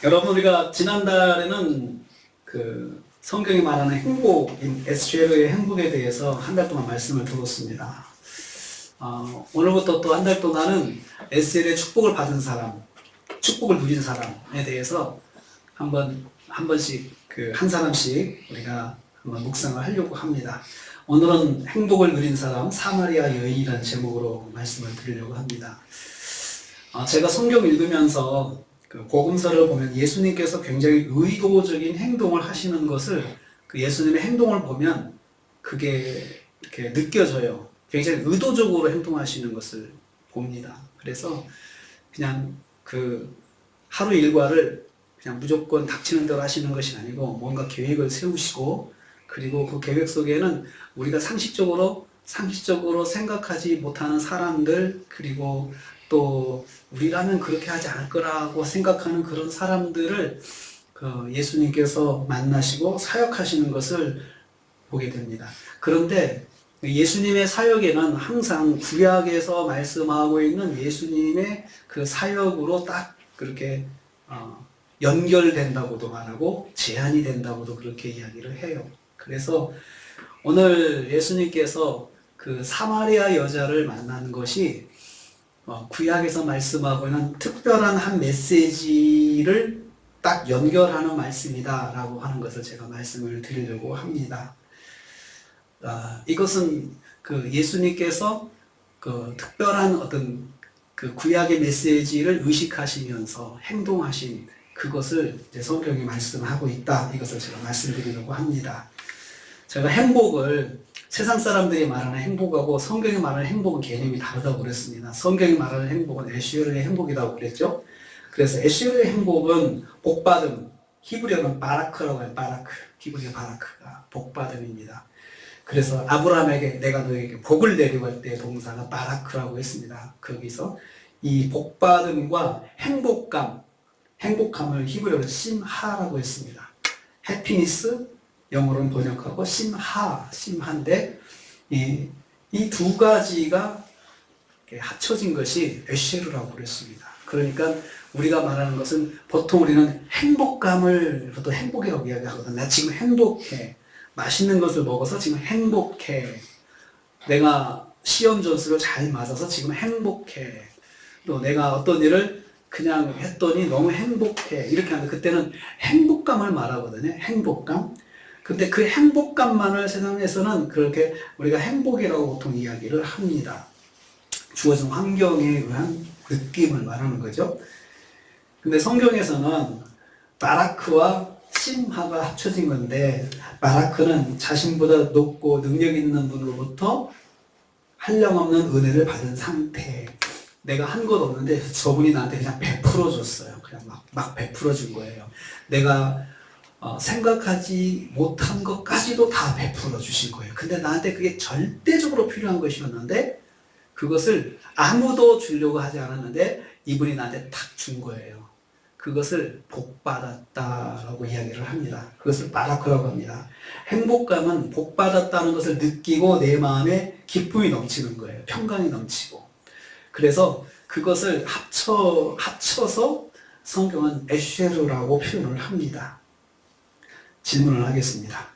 여러분, 우리가 지난달에는 그 성경이 말하는 행복인 SGL의 행복에 대해서 한 달 동안 말씀을 들었습니다. 오늘부터 또 한 달 동안은 SGL의 축복을 받은 사람, 축복을 누린 사람에 대해서 한 번씩 한 사람씩 우리가 한번 묵상을 하려고 합니다. 오늘은 행복을 누린 사람, 사마리아 여인이라는 제목으로 말씀을 드리려고 합니다. 제가 성경 읽으면서 그 복음서를 보면 예수님께서 굉장히 의도적인 행동을 하시는 것을, 그 예수님의 행동을 보면 그게 이렇게 느껴져요. 굉장히 의도적으로 행동하시는 것을 봅니다. 그래서 그냥 그 하루 일과를 그냥 무조건 닥치는 대로 하시는 것이 아니고 뭔가 계획을 세우시고, 그리고 그 계획 속에는 우리가 상식적으로 생각하지 못하는 사람들, 그리고 또 우리라면 그렇게 하지 않을 거라고 생각하는 그런 사람들을 예수님께서 만나시고 사역하시는 것을 보게 됩니다. 그런데 예수님의 사역에는 항상 구약에서 말씀하고 있는 예수님의 그 사역으로 딱 그렇게 연결된다고도 말하고 제한이 된다고도 그렇게 이야기를 해요. 그래서 오늘 예수님께서 그 사마리아 여자를 만난 것이 구약에서 말씀하고 있는 특별한 한 메시지를 딱 연결하는 말씀이다 라고 하는 것을 제가 말씀을 드리려고 합니다. 이것은 그 예수님께서 그 특별한 어떤 그 구약의 메시지를 의식하시면서 행동하신 그것을 이제 성경이 말씀하고 있다, 이것을 제가 말씀드리려고 합니다. 제가 행복을 세상 사람들이 말하는 행복하고 성경이 말하는 행복은 개념이 다르다고 그랬습니다. 성경이 말하는 행복은 에시오르의 행복이라고 그랬죠. 그래서 에시오르의 행복은 복받음, 히브리어는 바라크라고 해요. 바라크, 히브리어 바라크가 복받음입니다. 그래서 아브라함에게 내가 너에게 복을 내리고 할 때 동사가 바라크라고 했습니다. 거기서 이 복받음과 행복감을 히브리어로 심하라고 했습니다. 해피니스, 영어로는 번역하고 심한데 이 두 가지가 합쳐진 것이 에쉐르라고 그랬습니다. 그러니까 우리가 말하는 것은 보통 우리는 행복감을 또 행복이라고 이야기하거든. 나 지금 행복해. 맛있는 것을 먹어서 지금 행복해. 내가 시험 점수를 잘 맞아서 지금 행복해. 또 내가 어떤 일을 그냥 했더니 너무 행복해. 이렇게 하는데 그때는 행복감을 말하거든요. 행복감. 근데 그 행복감만을 세상에서는 그렇게 우리가 행복이라고 보통 이야기를 합니다. 주어진 환경에 의한 느낌을 말하는 거죠. 근데 성경에서는 바라크와 심하가 합쳐진 건데, 바라크는 자신보다 높고 능력 있는 분으로부터 한량없는 은혜를 받은 상태. 내가 한 것 없는데 저분이 나한테 그냥 베풀어 줬어요. 그냥 막 베풀어 준 거예요. 내가 생각하지 못한 것까지도 다 베풀어 주신 거예요. 근데 나한테 그게 절대적으로 필요한 것이었는데 그것을 아무도 주려고 하지 않았는데 이분이 나한테 탁 준 거예요. 그것을 복받았다라고 이야기를 합니다. 그것을 바라크라고 합니다. 행복감은 복받았다는 것을 느끼고 내 마음에 기쁨이 넘치는 거예요. 평강이 넘치고. 그래서 그것을 합쳐서 성경은 에쉐르라고 표현을 합니다. 질문을 하겠습니다.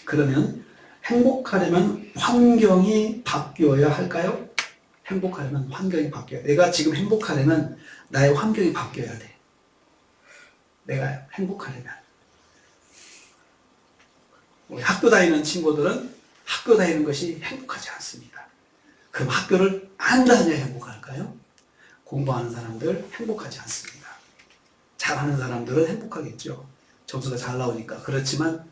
그러면 행복하려면 환경이 바뀌어야 할까요? 행복하려면 환경이 바뀌어야 돼. 내가 지금 행복하려면 나의 환경이 바뀌어야 돼. 내가 행복하려면. 우리 학교 다니는 친구들은 학교 다니는 것이 행복하지 않습니다. 그럼 학교를 안 다녀야 행복할까요? 공부하는 사람들 행복하지 않습니다. 잘하는 사람들은 행복하겠죠. 점수가 잘 나오니까. 그렇지만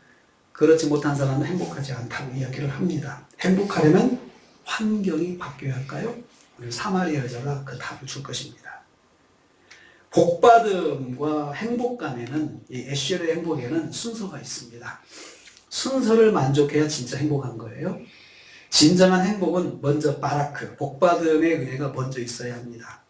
그렇지 못한 사람은 행복하지 않다고 이야기를 합니다. 행복하려면 환경이 바뀌어야 할까요? 우리 사마리아 여자가 그 답을 줄 것입니다. 복받음과 행복감에는, 이 에쉐르의 행복에는 순서가 있습니다. 순서를 만족해야 진짜 행복한 거예요. 진정한 행복은 먼저 바라크, 복받음의 은혜가 먼저 있어야 합니다.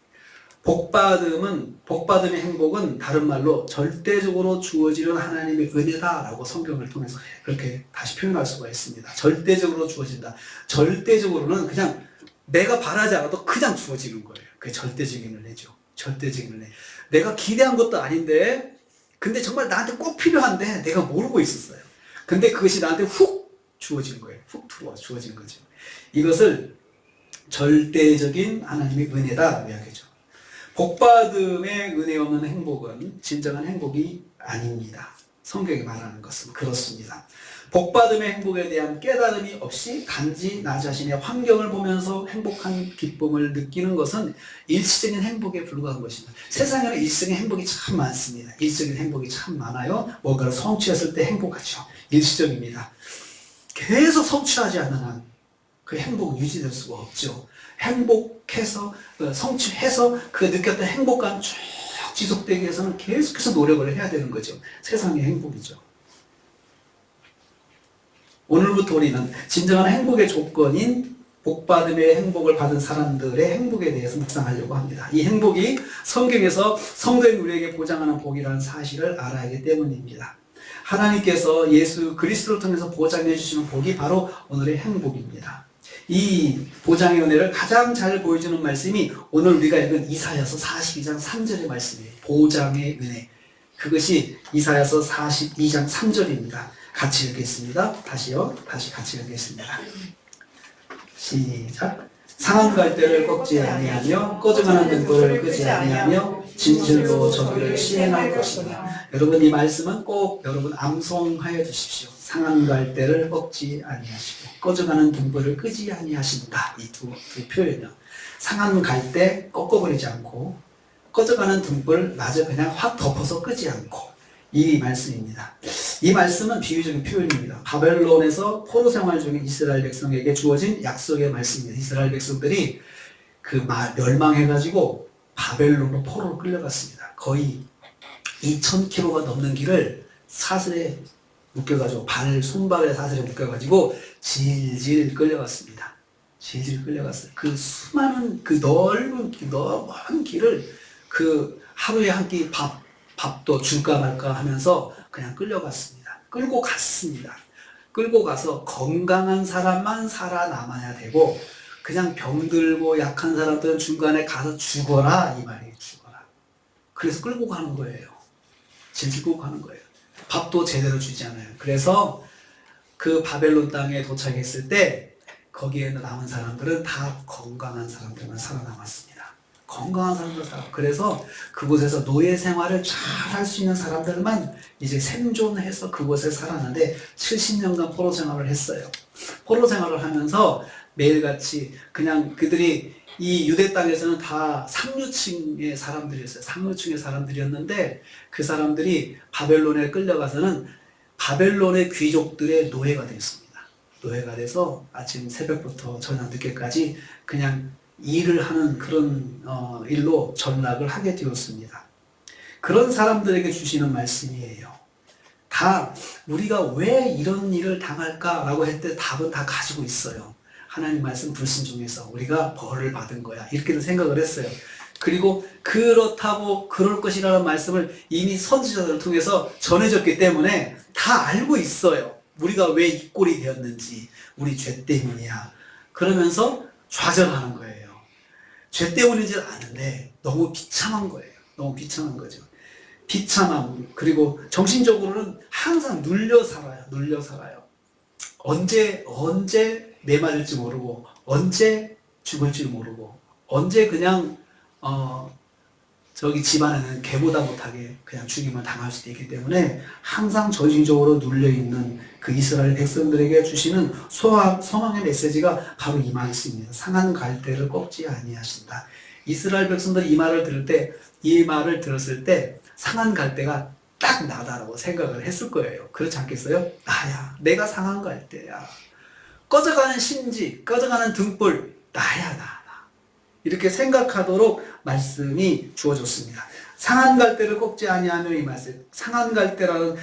복받음의 행복은 다른 말로 절대적으로 주어지는 하나님의 은혜다라고 성경을 통해서 그렇게 다시 표현할 수가 있습니다. 절대적으로 주어진다. 절대적으로는 그냥 내가 바라지 않아도 그냥 주어지는 거예요. 그게 절대적인 은혜죠. 절대적인 은혜. 내가 기대한 것도 아닌데 근데 정말 나한테 꼭 필요한데 내가 모르고 있었어요. 근데 그것이 나한테 훅 주어진 거예요. 훅 들어와 주어진 거죠. 이것을 절대적인 하나님의 은혜다 이야기죠. 복받음의 은혜 없는 행복은 진정한 행복이 아닙니다. 성경이 말하는 것은 그렇습니다. 복받음의 행복에 대한 깨달음이 없이 단지 나 자신의 환경을 보면서 행복한 기쁨을 느끼는 것은 일시적인 행복에 불과한 것입니다. 세상에는 일시적인 행복이 참 많습니다. 일시적인 행복이 참 많아요. 뭔가를 성취했을 때 행복하죠. 일시적입니다. 계속 성취하지 않는 한 그 행복은 유지될 수가 없죠. 행복해서 성취해서 그 느꼈던 행복감 쭉 지속되기 위해서는 계속해서 노력을 해야 되는 거죠. 세상의 행복이죠. 오늘부터 우리는 진정한 행복의 조건인 복받음의 행복을 받은 사람들의 행복에 대해서 묵상하려고 합니다. 이 행복이 성경에서 성도인 우리에게 보장하는 복이라는 사실을 알아야 하기 때문입니다. 하나님께서 예수 그리스도를 통해서 보장해 주시는 복이 바로 오늘의 행복입니다. 이 보장의 은혜를 가장 잘 보여주는 말씀이 오늘 우리가 읽은 이사야서 42장 3절의 말씀이에요. 보장의 은혜. 그것이 이사야서 42장 3절입니다. 같이 읽겠습니다. 다시 같이 읽겠습니다. 시작. 상한 갈대를 꺾지 아니하며 꺼져가는 등불을 끄지 아니하며 진실로 저기를 시행할 것이다. 여러분 이 말씀은 꼭 여러분 암송하여 주십시오. 상한 갈대를 꺾지 아니하시고 꺼져가는 등불을 끄지 아니하신다. 이 두 표현이요. 상한 갈대 꺾어버리지 않고 꺼져가는 등불 마저 그냥 확 덮어서 끄지 않고 이 말씀입니다. 이 말씀은 비유적인 표현입니다. 바벨론에서 포로 생활 중인 이스라엘 백성에게 주어진 약속의 말씀입니다. 이스라엘 백성들이 멸망해가지고 바벨론으로 포로로 끌려갔습니다. 거의 2000km가 넘는 길을 사슬에 묶여가지고 손발에 사슬에 묶여가지고 질질 끌려갔습니다. 질질 끌려갔어요. 그 수많은 그 넓은 먼 길을 그 하루에 한 끼 밥도 줄까 말까 하면서 그냥 끌려갔습니다. 끌고 갔습니다. 끌고 가서 건강한 사람만 살아남아야 되고 그냥 병들고 약한 사람들은 중간에 가서 죽어라 이 말이에요. 죽어라. 그래서 끌고 가는 거예요. 질질 끌고 가는 거예요. 밥도 제대로 주지 않아요. 그래서 그 바벨론 땅에 도착했을 때 거기에 남은 사람들은 다 건강한 사람들만 살아남았습니다. 건강한 사람들 살아. 그래서 그곳에서 노예 생활을 잘 할 수 있는 사람들만 이제 생존해서 그곳에 살았는데 70년간 포로 생활을 했어요. 포로 생활을 하면서 매일같이 그냥 그들이 이 유대 땅에서는 다 상류층의 사람들이었어요. 상류층의 사람들이었는데 그 사람들이 바벨론에 끌려가서는 바벨론의 귀족들의 노예가 됐습니다. 노예가 돼서 아침 새벽부터 저녁 늦게까지 그냥 일을 하는 그런 일로 전락을 하게 되었습니다. 그런 사람들에게 주시는 말씀이에요. 다 우리가 왜 이런 일을 당할까라고 했을 때 답은 다 가지고 있어요. 하나님 말씀 불순종해서 우리가 벌을 받은 거야. 이렇게도 생각을 했어요. 그리고 그렇다고 그럴 것이라는 말씀을 이미 선지자들을 통해서 전해졌기 때문에 다 알고 있어요. 우리가 왜 이 꼴이 되었는지 우리 죄 때문이야. 그러면서 좌절하는 거예요. 죄 때문인지 아는데 너무 비참한 거예요. 너무 비참한 거죠. 비참함 그리고 정신적으로는 항상 눌려 살아요. 언제 매맞을지 모르고 언제 죽을지 모르고 언제 그냥 저기 집안에는 개보다 못하게 그냥 죽임을 당할 수도 있기 때문에 항상 정신적으로 눌려있는 그 이스라엘 백성들에게 주시는 소망의 메시지가 바로 이 말씀입니다. 상한 갈대를 꺾지 아니하신다. 이스라엘 백성들이 이 말을 들었을 때 상한 갈대가 딱 나다라고 생각을 했을 거예요. 그렇지 않겠어요? 나야. 내가 상한 갈대야. 꺼져가는 심지, 꺼져가는 등불, 나야, 나. 이렇게 생각하도록 말씀이 주어졌습니다. 상한 갈대를 꺾지 아니하며 이 말씀. 상한 갈대라는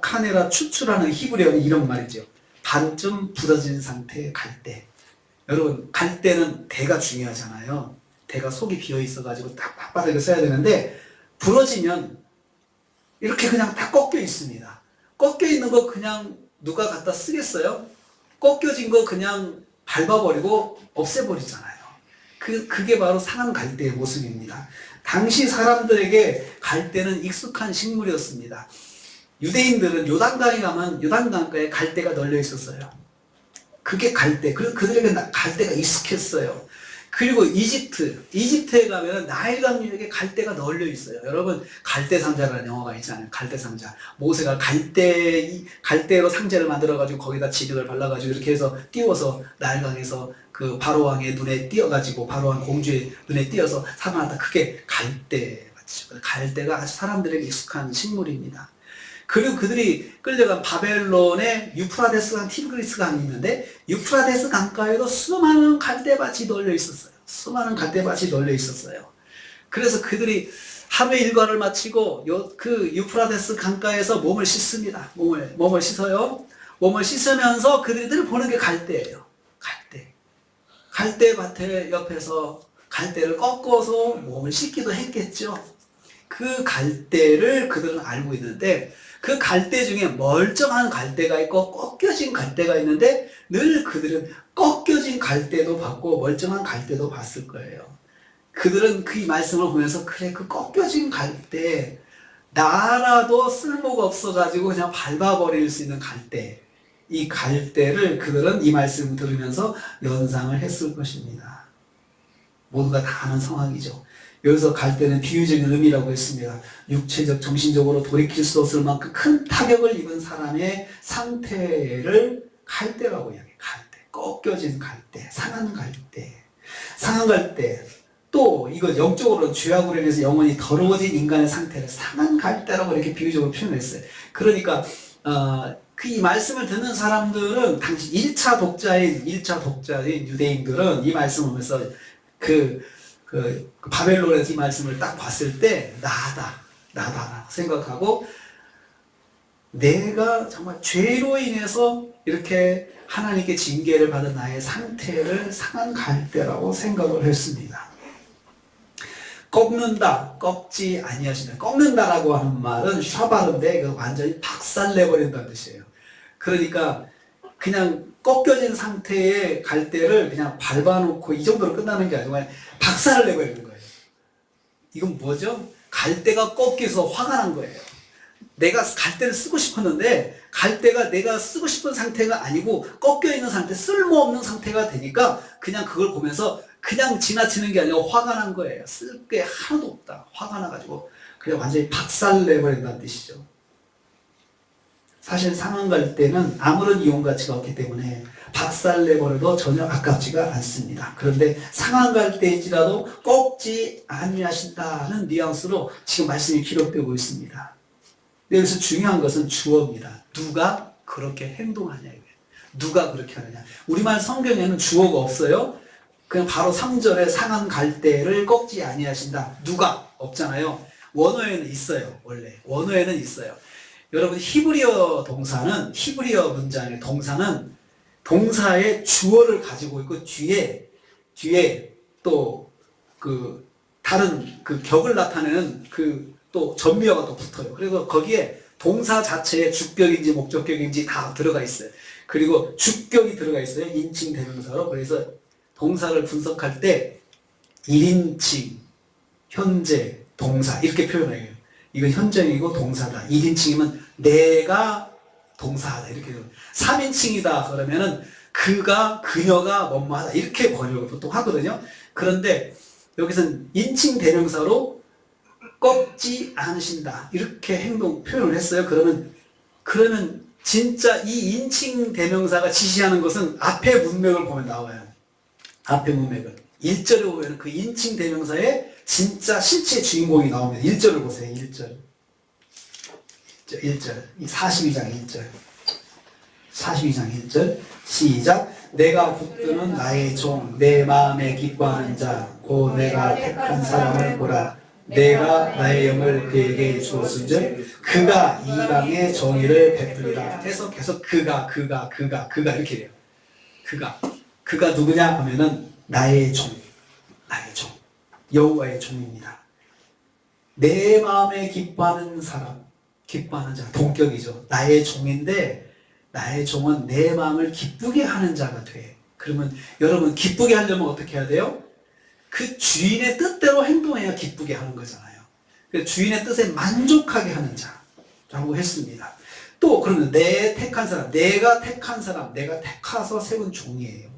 카네라 추추라는 히브리어는 이런 말이죠. 반쯤 부러진 상태의 갈대. 여러분, 갈대는 대가 중요하잖아요. 대가 속이 비어 있어가지고 딱 빳빳하게 써야 되는데 부러지면 이렇게 그냥 다 꺾여 있습니다. 꺾여 있는 거 그냥 누가 갖다 쓰겠어요? 꺾여진 거 그냥 밟아버리고 없애버리잖아요. 그게 바로 상한 갈대의 모습입니다. 당시 사람들에게 갈대는 익숙한 식물이었습니다. 유대인들은 요단강에 가면 요단강가에 갈대가 널려 있었어요. 그게 갈대. 그리고 그들에게 갈대가 익숙했어요. 그리고 이집트에 가면 나일강 유역에 갈대가 널려 있어요. 여러분, 갈대상자라는 영화가 있잖아요. 갈대상자. 모세가 갈대로 상자를 만들어가지고 거기다 진흙을 발라가지고 이렇게 해서 띄워서 나일강에서 그 바로왕의 눈에 띄어가지고 바로왕 공주의 눈에 띄어서 살아났다. 그게 갈대 맞죠? 갈대가 아주 사람들에게 익숙한 식물입니다. 그리고 그들이 끌려간 바벨론의 유프라데스 강, 티그리스 강이 있는데 유프라데스 강가에도 수많은 갈대밭이 널려 있었어요. 수많은 갈대밭이 널려 있었어요. 그래서 그들이 하루의 일과를 마치고 그 유프라데스 강가에서 몸을 씻습니다. 몸을 씻어요. 몸을 씻으면서 그들이 보는 게 갈대예요. 갈대. 갈대밭의 옆에서 갈대를 꺾어서 몸을 씻기도 했겠죠. 그 갈대를 그들은 알고 있는데 그 갈대 중에 멀쩡한 갈대가 있고 꺾여진 갈대가 있는데 늘 그들은 꺾여진 갈대도 봤고 멀쩡한 갈대도 봤을 거예요. 그들은 그 말씀을 보면서 그래, 그 꺾여진 갈대, 나라도 쓸모가 없어가지고 그냥 밟아버릴 수 있는 갈대, 이 갈대를 그들은 이 말씀을 들으면서 연상을 했을 것입니다. 모두가 다 아는 상황이죠. 여기서 갈대는 비유적인 의미라고 했습니다. 육체적, 정신적으로 돌이킬 수 없을 만큼 큰 타격을 입은 사람의 상태를 갈대라고 이야기해요. 갈대. 꺾여진 갈대. 상한 갈대. 상한 갈대. 또 이거 영적으로 죄악으로 인해서 영원히 더러워진 인간의 상태를 상한 갈대라고 이렇게 비유적으로 표현했어요. 그러니까 그 이 말씀을 듣는 사람들은 당시 1차 독자인 유대인들은 이 말씀을 보면서 그 바벨론에서 이 말씀을 딱 봤을 때 나다 생각하고 내가 정말 죄로 인해서 이렇게 하나님께 징계를 받은 나의 상태를 상한 갈대라고 생각을 했습니다. 꺾는다, 꺾지 아니하신다. 꺾는다라고 하는 말은 샤바른데 완전히 박살내버린다는 뜻이에요. 그러니까 그냥 꺾여진 상태의 갈대를 그냥 밟아놓고 이 정도로 끝나는 게 아니고 박살을 내버리는 거예요. 이건 뭐죠? 갈대가 꺾여서 화가 난 거예요. 내가 갈대를 쓰고 싶었는데 갈대가 내가 쓰고 싶은 상태가 아니고 꺾여있는 상태, 쓸모없는 상태가 되니까 그냥 그걸 보면서 그냥 지나치는 게 아니라 화가 난 거예요. 쓸 게 하나도 없다. 화가 나가지고 그냥 완전히 박살내버린다는 뜻이죠. 사실 상한 갈대는 아무런 이용 가치가 없기 때문에 박살내버려도 전혀 아깝지가 않습니다. 그런데 상한 갈대일지라도 꺾지 아니하신다는 뉘앙스로 지금 말씀이 기록되고 있습니다. 여기서 중요한 것은 주어입니다. 누가 그렇게 행동하냐 이거예요. 누가 그렇게 하느냐. 우리말 성경에는 주어가 없어요. 그냥 바로 3절에 상한 갈대를 꺾지 아니하신다. 누가 없잖아요. 원어에는 있어요. 원래 원어에는 있어요. 여러분 히브리어 문장의 동사는 동사의 주어를 가지고 있고 뒤에 또 그 다른 그 격을 나타내는 그 또 전미어가 또 붙어요. 그래서 거기에 동사 자체에 주격인지 목적격인지 다 들어가 있어요. 그리고 주격이 들어가 있어요. 인칭 대명사로. 그래서 동사를 분석할 때 1인칭, 현재, 동사 이렇게 표현해요. 이건 현재이고 동사다. 1인칭이면 내가 동사하다 이렇게 돼요. 3인칭이다 그러면은 그가, 그녀가 뭐뭐하다 이렇게 번역을 보통 하거든요. 그런데 여기서는 인칭 대명사로 꺾지 않으신다 이렇게 표현을 했어요. 그러면 진짜 이 인칭 대명사가 지시하는 것은 앞에 문맥을 보면 나와요. 앞에 문맥을 1절에 보면 그 인칭 대명사의 진짜 실체 주인공이 나오면 1절을 보세요. 1절 이 42장 1절 42장 1절 시작. 내가 붙드는 나의 종 내 마음에 기뻐하는 자 곧 내가 택한 사람을 보라. 내가 나의 영을 그에게 주었은즉 그가 이방의 정의를 베풀리라. 계속 그가 이렇게 돼요. 그가 누구냐 하면은 나의 종 여호와의 종입니다. 내 마음에 기뻐하는 사람, 기뻐하는 자, 동격이죠. 나의 종인데 나의 종은 내 마음을 기쁘게 하는 자가 돼. 그러면 여러분 기쁘게 하려면 어떻게 해야 돼요? 그 주인의 뜻대로 행동해야 기쁘게 하는 거잖아요. 그래서 주인의 뜻에 만족하게 하는 자라고 했습니다. 또 그러면 내 택한 사람, 내가 택한 사람, 내가 택하서 세운 종이에요.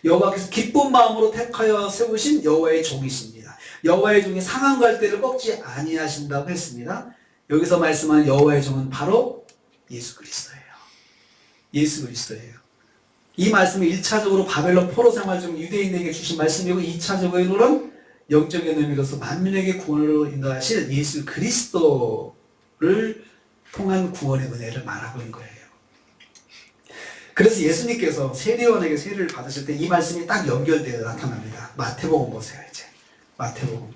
여호와께서 기쁜 마음으로 택하여 세우신 여호와의 종이십니다. 여호와의 종이 상한 갈대를 꺾지 아니하신다고 했습니다. 여기서 말씀하는 여호와의 종은 바로 예수 그리스도예요. 예수 그리스도예요. 이 말씀은 1차적으로 바벨론 포로 생활 중 유대인에게 주신 말씀이고 2차적으로는 영적인 의미로서 만민에게 구원으로 인도하실 예수 그리스도를 통한 구원의 은혜를 말하고 있는 거예요. 그래서 예수님께서 세례요한에게 세례를 받으실 때 이 말씀이 딱 연결되어 나타납니다. 마태복음 보세요. 이제 마태복음.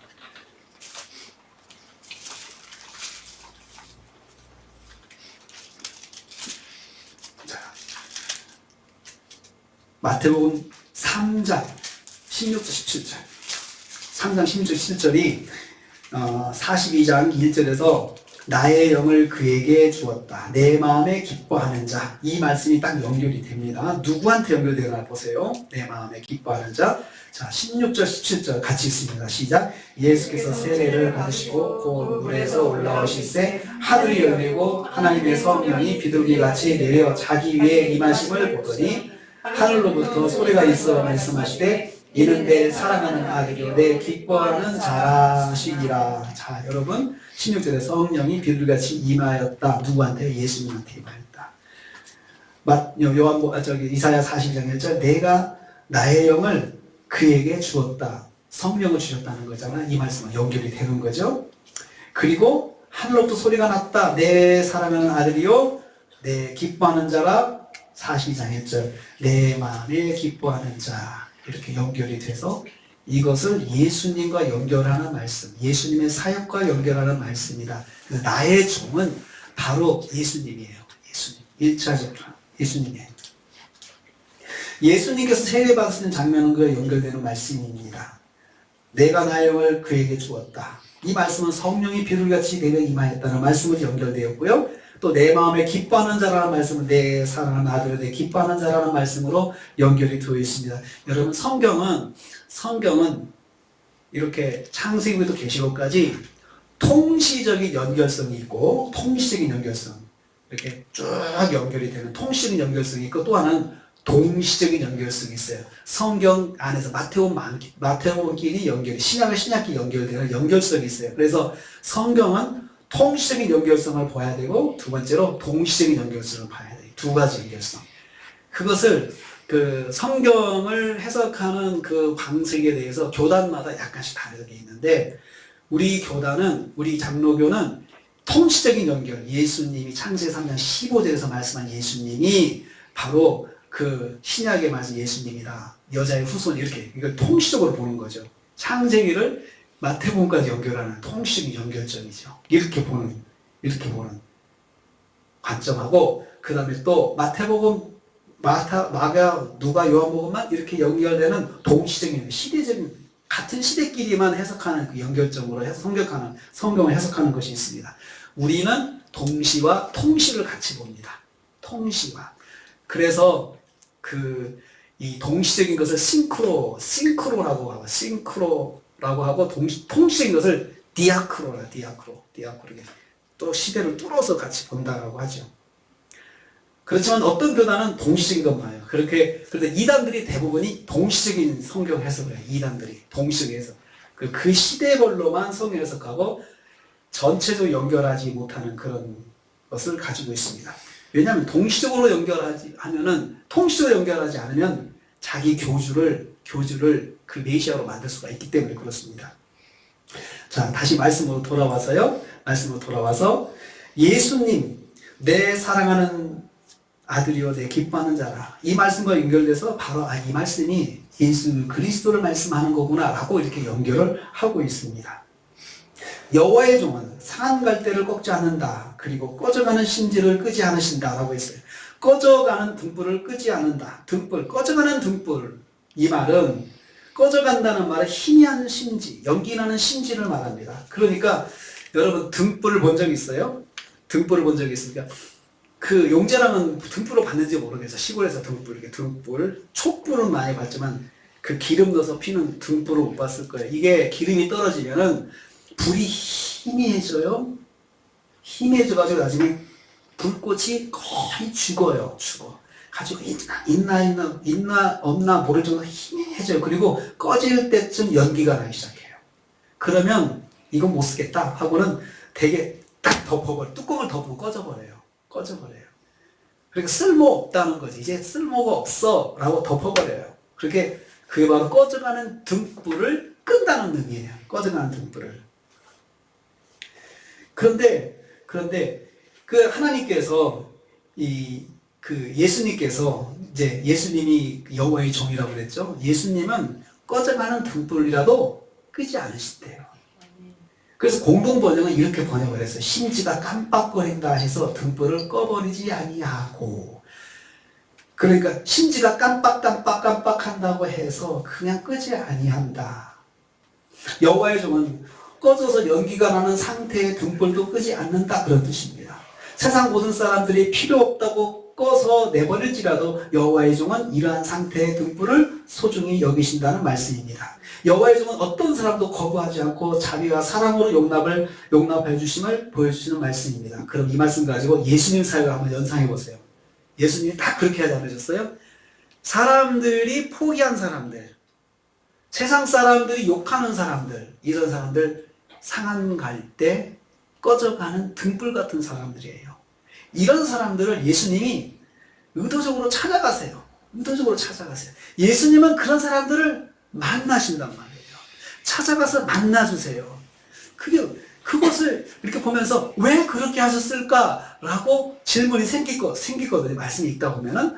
자, 마태복음 3장 16절 17절 3장 16절 17절이 42장 1절에서 나의 영을 그에게 주었다. 내 마음에 기뻐하는 자. 이 말씀이 딱 연결이 됩니다. 누구한테 연결되나 보세요. 내 마음에 기뻐하는 자. 자, 16절, 17절 같이 읽습니다. 시작. 예수께서 세례를 받으시고 곧 물에서 올라오실새 하늘이 열리고 하나님의 성령이 비둘기같이 내려 자기 위에 임하심을 보더니 하늘로부터 소리가 있어 말씀하시되 이는 내 사랑하는 아들이요 내 기뻐하는 자시니라. 자, 여러분 16절에 성령이 비둘기같이 임하였다. 누구한테? 예수님한테 임하였다. 이사야 40장 1절 내가 나의 영을 그에게 주었다. 성령을 주셨다는 거잖아. 이 말씀은 연결이 되는 거죠. 그리고 하늘로부터 소리가 났다. 내 사랑하는 아들이요 내 기뻐하는 자라. 42장 1절 내 마음에 기뻐하는 자. 이렇게 연결이 돼서 이것을 예수님과 연결하는 말씀, 예수님의 사역과 연결하는 말씀이다. 나의 종은 바로 예수님이에요. 예수님. 1차적으로 예수님이에요. 예수님께서 세례받으시는 장면은 그에 연결되는 말씀입니다. 내가 나의 영을 그에게 주었다. 이 말씀은 성령이 비둘기같이 내려 임하였다는 말씀으로 연결되었고요. 또 내 마음에 기뻐하는 자라는 말씀은 내 사랑하는 아들, 내 기뻐하는 자라는 말씀으로 연결이 되어 있습니다. 여러분 성경은 이렇게 창세기부터 계시록까지 통시적인 연결성이 있고 통시적인 연결성 이렇게 쭉 연결이 되는 통시적인 연결성이 있고 또 하나는 동시적인 연결성이 있어요. 성경 안에서 마태복음끼리 연결이 신약과 연결되는 연결성이 있어요. 그래서 성경은 통시적인 연결성을 봐야 되고 두 번째로 동시적인 연결성을 봐야 돼요. 두 가지 연결성. 그것을 그 성경을 해석하는 그 방식에 대해서 교단마다 약간씩 다르게 있는데 우리 교단은 우리 장로교는 통시적인 연결 예수님이 창세기 3장 15절에서 말씀한 예수님이 바로 그 신약의 말씀 예수님이다. 여자의 후손 이렇게 이걸 통시적으로 보는 거죠. 창세기를 마태복음까지 연결하는 통시적인 연결점이죠. 이렇게 보는 관점하고 그 다음에 또 마태복음, 마가, 누가, 요한복음만 이렇게 연결되는 동시적인 시대적인 같은 시대끼리만 해석하는 그 연결점으로 성경을 해석하는 것이 있습니다. 우리는 동시와 통시를 같이 봅니다. 통시와. 그래서 이 동시적인 것을 싱크로라고 하고 통시적인 것을 디아크로 또 시대를 뚫어서 같이 본다라고 하죠. 그렇지만 어떤 교단은 동시적인 것 봐요. 그런데 이단들이 대부분이 동시적인 성경 해석을 해요. 이단들이 동시적인 해석. 그 시대별로만 성경 해석하고 전체적으로 연결하지 못하는 그런 것을 가지고 있습니다. 왜냐하면 통시적으로 연결하지 않으면 자기 교주를 그 메시아로 만들 수가 있기 때문에 그렇습니다. 자, 다시 말씀으로 돌아와서 예수님, 내 사랑하는 아들이요 내 기뻐하는 자라. 이 말씀과 연결돼서 바로 이 말씀이 예수 그리스도를 말씀하는 거구나 라고 이렇게 연결을 하고 있습니다. 여호와의 종은 상한 갈대를 꺾지 않는다. 그리고 꺼져가는 심지를 끄지 않으신다 라고 했어요. 꺼져가는 등불을 끄지 않는다. 꺼져가는 등불. 이 말은 꺼져간다는 말은 희미한 심지, 연기나는 심지를 말합니다. 그러니까 여러분 등불을 본 적 있어요? 등불을 본 적이 있으니까 그 용재랑은 등불을 봤는지 모르겠어요. 시골에서 등불, 촛불은 많이 봤지만 그 기름 넣어서 피는 등불을 못 봤을 거예요. 이게 기름이 떨어지면은 불이 희미해져요. 희미해져가지고 나중에 불꽃이 거의 죽어요. 죽어. 가지고 있나 없나 모를 정도로 희미해져요. 그리고 꺼질 때쯤 연기가 나기 시작해요. 그러면 이건 못 쓰겠다 하고는 되게 딱 덮어버려. 뚜껑을 덮으면 꺼져버려요. 그러니까 쓸모없다는 거지. 이제 쓸모가 없어 라고 덮어버려요. 그게 바로 꺼져가는 등불을 끈다는 의미예요. 꺼져가는 등불을. 그런데 그 하나님께서 예수님께서 이제 예수님이 여호와의 종이라고 그랬죠. 예수님은 꺼져가는 등불이라도 끄지 않으신대요. 그래서 공동 번역은 이렇게 번역을 했어요. 심지가 깜빡거린다 해서 등불을 꺼버리지 아니하고. 그러니까 심지가 깜빡한다고 해서 그냥 끄지 아니한다. 여호와의 종은 꺼져서 연기가 나는 상태의 등불도 끄지 않는다, 그런 뜻입니다. 세상 모든 사람들이 필요 없다고 꺼서 내버릴지라도 여호와의 종은 이러한 상태의 등불을 소중히 여기신다는 말씀입니다. 여호와의 종은 어떤 사람도 거부하지 않고 자비와 사랑으로 용납해 주심을 보여주시는 말씀입니다. 그럼 이 말씀 가지고 예수님 사역을 한번 연상해 보세요. 예수님이 딱 그렇게 하지 않으셨어요? 사람들이 포기한 사람들, 세상 사람들이 욕하는 사람들, 이런 사람들 상한 갈 때 꺼져가는 등불 같은 사람들이에요. 이런 사람들을 예수님이 의도적으로 찾아가세요. 예수님은 그런 사람들을 만나신단 말이에요. 찾아가서 만나주세요. 그것을 이렇게 보면서 왜 그렇게 하셨을까라고 질문이 생기거든요. 말씀이 읽다 보면은.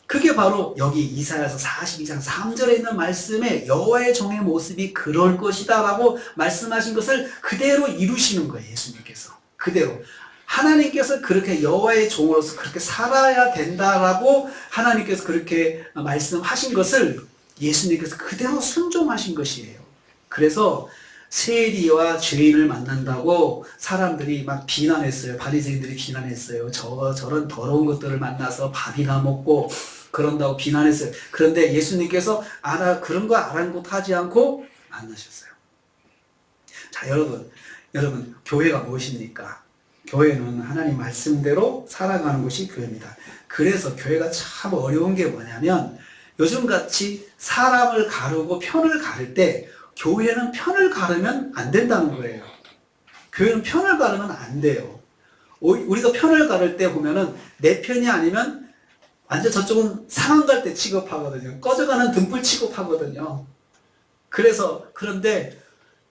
그게 바로 여기 이사야서 42장 3절에 있는 말씀에 여호와의 종의 모습이 그럴 것이다 라고 말씀하신 것을 그대로 이루시는 거예요. 예수님께서. 그대로. 하나님께서 그렇게 여호와의 종으로서 그렇게 살아야 된다라고 하나님께서 그렇게 말씀하신 것을 예수님께서 그대로 순종하신 것이에요. 그래서 세리와 죄인을 만난다고 사람들이 막 비난했어요. 바리새인들이 비난했어요. 저런 더러운 것들을 만나서 밥이나 먹고 그런다고 비난했어요. 그런데 예수님께서 그런 거 아랑곳하지 않고 만나셨어요. 자, 여러분, 교회가 무엇입니까? 교회는 하나님 말씀대로 살아가는 것이 교회입니다. 그래서 교회가 참 어려운 게 뭐냐면 요즘같이 사람을 가르고 편을 가를 때 교회는 편을 가르면 안 된다는 거예요. 교회는 편을 가르면 안 돼요. 우리가 편을 가를 때 보면은 내 편이 아니면 완전 저쪽은 상한 갈 때 취급하거든요. 꺼져가는 등불 취급하거든요. 그런데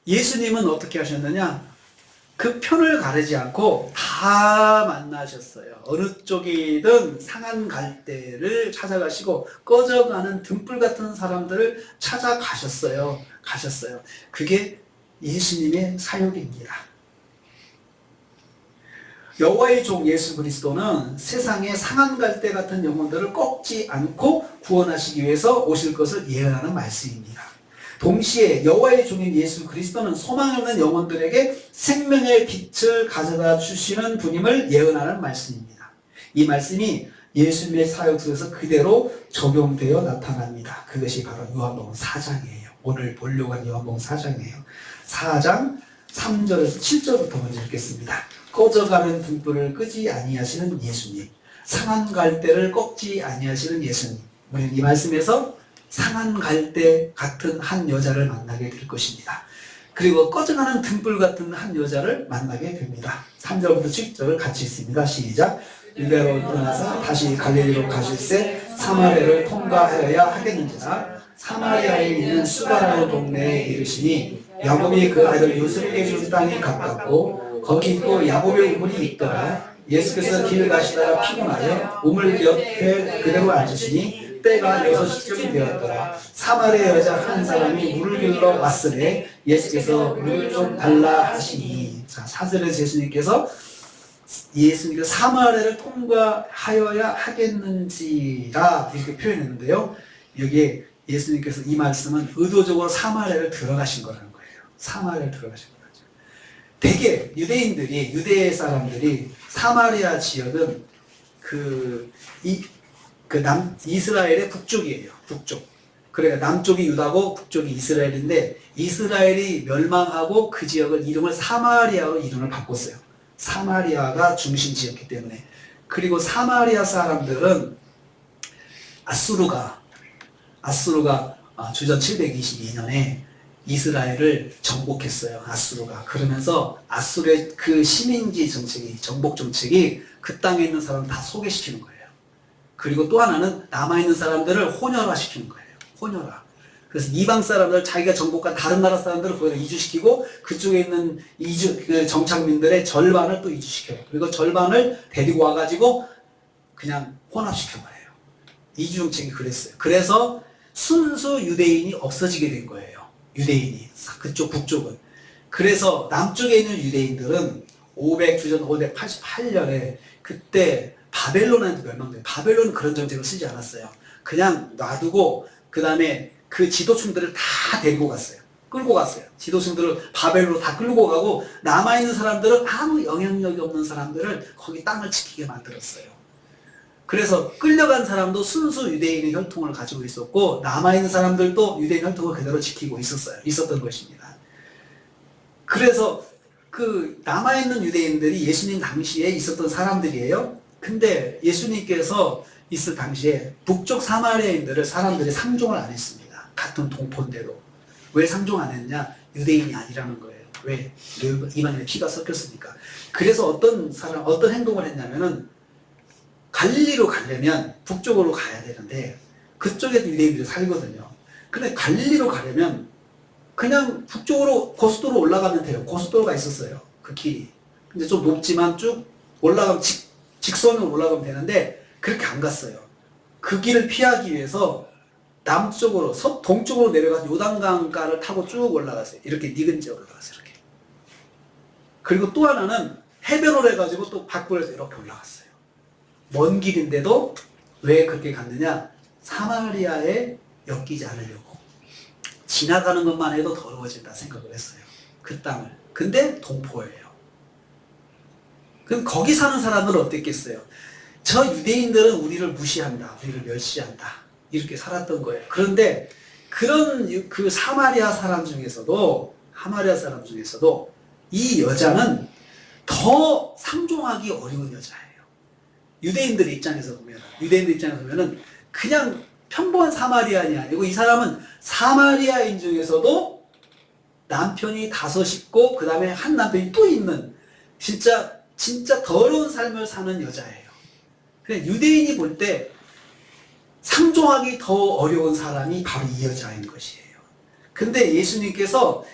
예수님은 어떻게 하셨느냐? 그 편을 가르지 않고 다 만나셨어요. 어느 쪽이든 상한 갈대를 찾아가시고 꺼져가는 등불 같은 사람들을 찾아가셨어요. 그게 예수님의 사역입니다. 여호와의 종 예수 그리스도는 세상의 상한 갈대 같은 영혼들을 꺾지 않고 구원하시기 위해서 오실 것을 예언하는 말씀입니다. 동시에 여호와의 종인 예수 그리스도는 소망이 없는 영혼들에게 생명의 빛을 가져다 주시는 분임을 예언하는 말씀입니다. 이 말씀이 예수님의 사역 속에서 그대로 적용되어 나타납니다. 그것이 바로 요한복음 4장이에요. 오늘 보려고 한 요한복음 4장이에요. 4장 3절에서 7절부터 먼저 읽겠습니다. 꺼져가는 등불을 끄지 아니하시는 예수님, 상한 갈대를 꺾지 아니하시는 예수님. 우리는 이 말씀에서 상한 갈대 같은 한 여자를 만나게 될 것입니다. 그리고 꺼져가는 등불 같은 한 여자를 만나게 됩니다. 3절부터 7절을 같이 읽습니다. 시작. 유대로 떠나서 다시 갈릴리로 가실새 사마리아를 통과하여야 하겠는지라. 사마리아에 있는 수가라는 동네에 이르시니 야곱이 그 아들 요셉에게 준 땅이 가깝고 거기 또 야곱의 우물이 있더라. 예수께서 길을 가시다가 피곤하여 우물 옆에 그대로 앉으시니 때가 6시쯤 되었더라. 사마리아 여자 한 사람이 물을 길러 왔으되 예수께서 물을 좀 달라 하시니. 자, 4절에서 예수님께서 사마리아를 통과하여야 하겠는지라 이렇게 표현했는데요. 여기에 예수님께서 이 말씀은 의도적으로 사마리아를 들어가신 거라는 거예요. 사마리아를 들어가신 거죠. 대개 유대 사람들이 사마리아 지역은 이스라엘의 북쪽이에요. 북쪽. 그러니까 남쪽이 유다고 북쪽이 이스라엘인데 이스라엘이 멸망하고 그 지역을 이름을 사마리아로 이름을 바꿨어요. 사마리아가 중심지였기 때문에. 그리고 사마리아 사람들은 아수르가 주전 722년에 이스라엘을 정복했어요. 아수르가. 그러면서 아수르의 그 식민지 정책이, 정복 정책이 그 땅에 있는 사람 다 소개시키는 거예요. 그리고 또 하나는 남아있는 사람들을 혼혈화시키는 거예요. 혼혈화. 그래서 이방 사람들, 자기가 정복한 다른 나라 사람들을 거기다 이주시키고 그쪽에 있는 그 정착민들의 절반을 또 이주시켜요. 그리고 절반을 데리고 와가지고 그냥 혼합시켜버려요. 이주 정책이 그랬어요. 그래서 순수 유대인이 없어지게 된 거예요. 유대인이. 그쪽 북쪽은. 그래서 남쪽에 있는 유대인들은 주전 588년에 그때 바벨론한테 멸망돼요. 바벨론은 그런 정책을 쓰지 않았어요. 그냥 놔두고 그 다음에 그 지도층들을 다 데리고 갔어요. 끌고 갔어요. 지도층들을 바벨론으로 다 끌고 가고 남아있는 사람들은 아무 영향력이 없는 사람들을 거기 땅을 지키게 만들었어요. 그래서 끌려간 사람도 순수 유대인의 혈통을 가지고 있었고 남아있는 사람들도 유대인 혈통을 그대로 지키고 있었던 것입니다. 그래서 그 남아있는 유대인들이 예수님 당시에 있었던 사람들이에요. 근데 예수님께서 있을 당시에 북쪽 사마리아인들을 사람들이 상종을 안 했습니다. 같은 동포인데도. 왜 상종 안 했냐? 유대인이 아니라는 거예요. 왜? 이방인의 피가 섞였으니까. 그래서 어떤 행동을 했냐면은 갈릴리로 가려면 북쪽으로 가야 되는데 그쪽에도 유대인들이 살거든요. 근데 갈릴리로 가려면 그냥 북쪽으로 고속도로 올라가면 돼요. 고속도로가 있었어요. 그 길이. 근데 좀 높지만 쭉 올라가면 직선으로 올라가면 되는데 그렇게 안 갔어요. 그 길을 피하기 위해서 남쪽으로 동쪽으로 내려가서 요단강가를 타고 쭉 올라갔어요. 이렇게 니근지역으로 올라갔어요. 이렇게. 그리고 또 하나는 해변으로 해가지고 또 밖으로 해서 이렇게 올라갔어요. 먼 길인데도 왜 그렇게 갔느냐? 사마리아에 엮이지 않으려고. 지나가는 것만 해도 더러워진다 생각을 했어요. 그 땅을. 근데 동포예요. 그럼 거기 사는 사람들은 어땠겠어요? 저 유대인들은 우리를 무시한다. 우리를 멸시한다. 이렇게 살았던 거예요. 그런데 그 사마리아 사람 중에서도 이 여자는 더 상종하기 어려운 여자예요. 유대인들 입장에서 보면은 그냥 평범한 사마리아인이 아니고 이 사람은 사마리아인 중에서도 남편이 5 있고 그 다음에 한 남편이 또 있는 진짜 더러운 삶을 사는 여자예요. 그냥 유대인이 볼 때 상종하기 더 어려운 사람이 바로 이 여자인 것이에요. 근데 예수님께서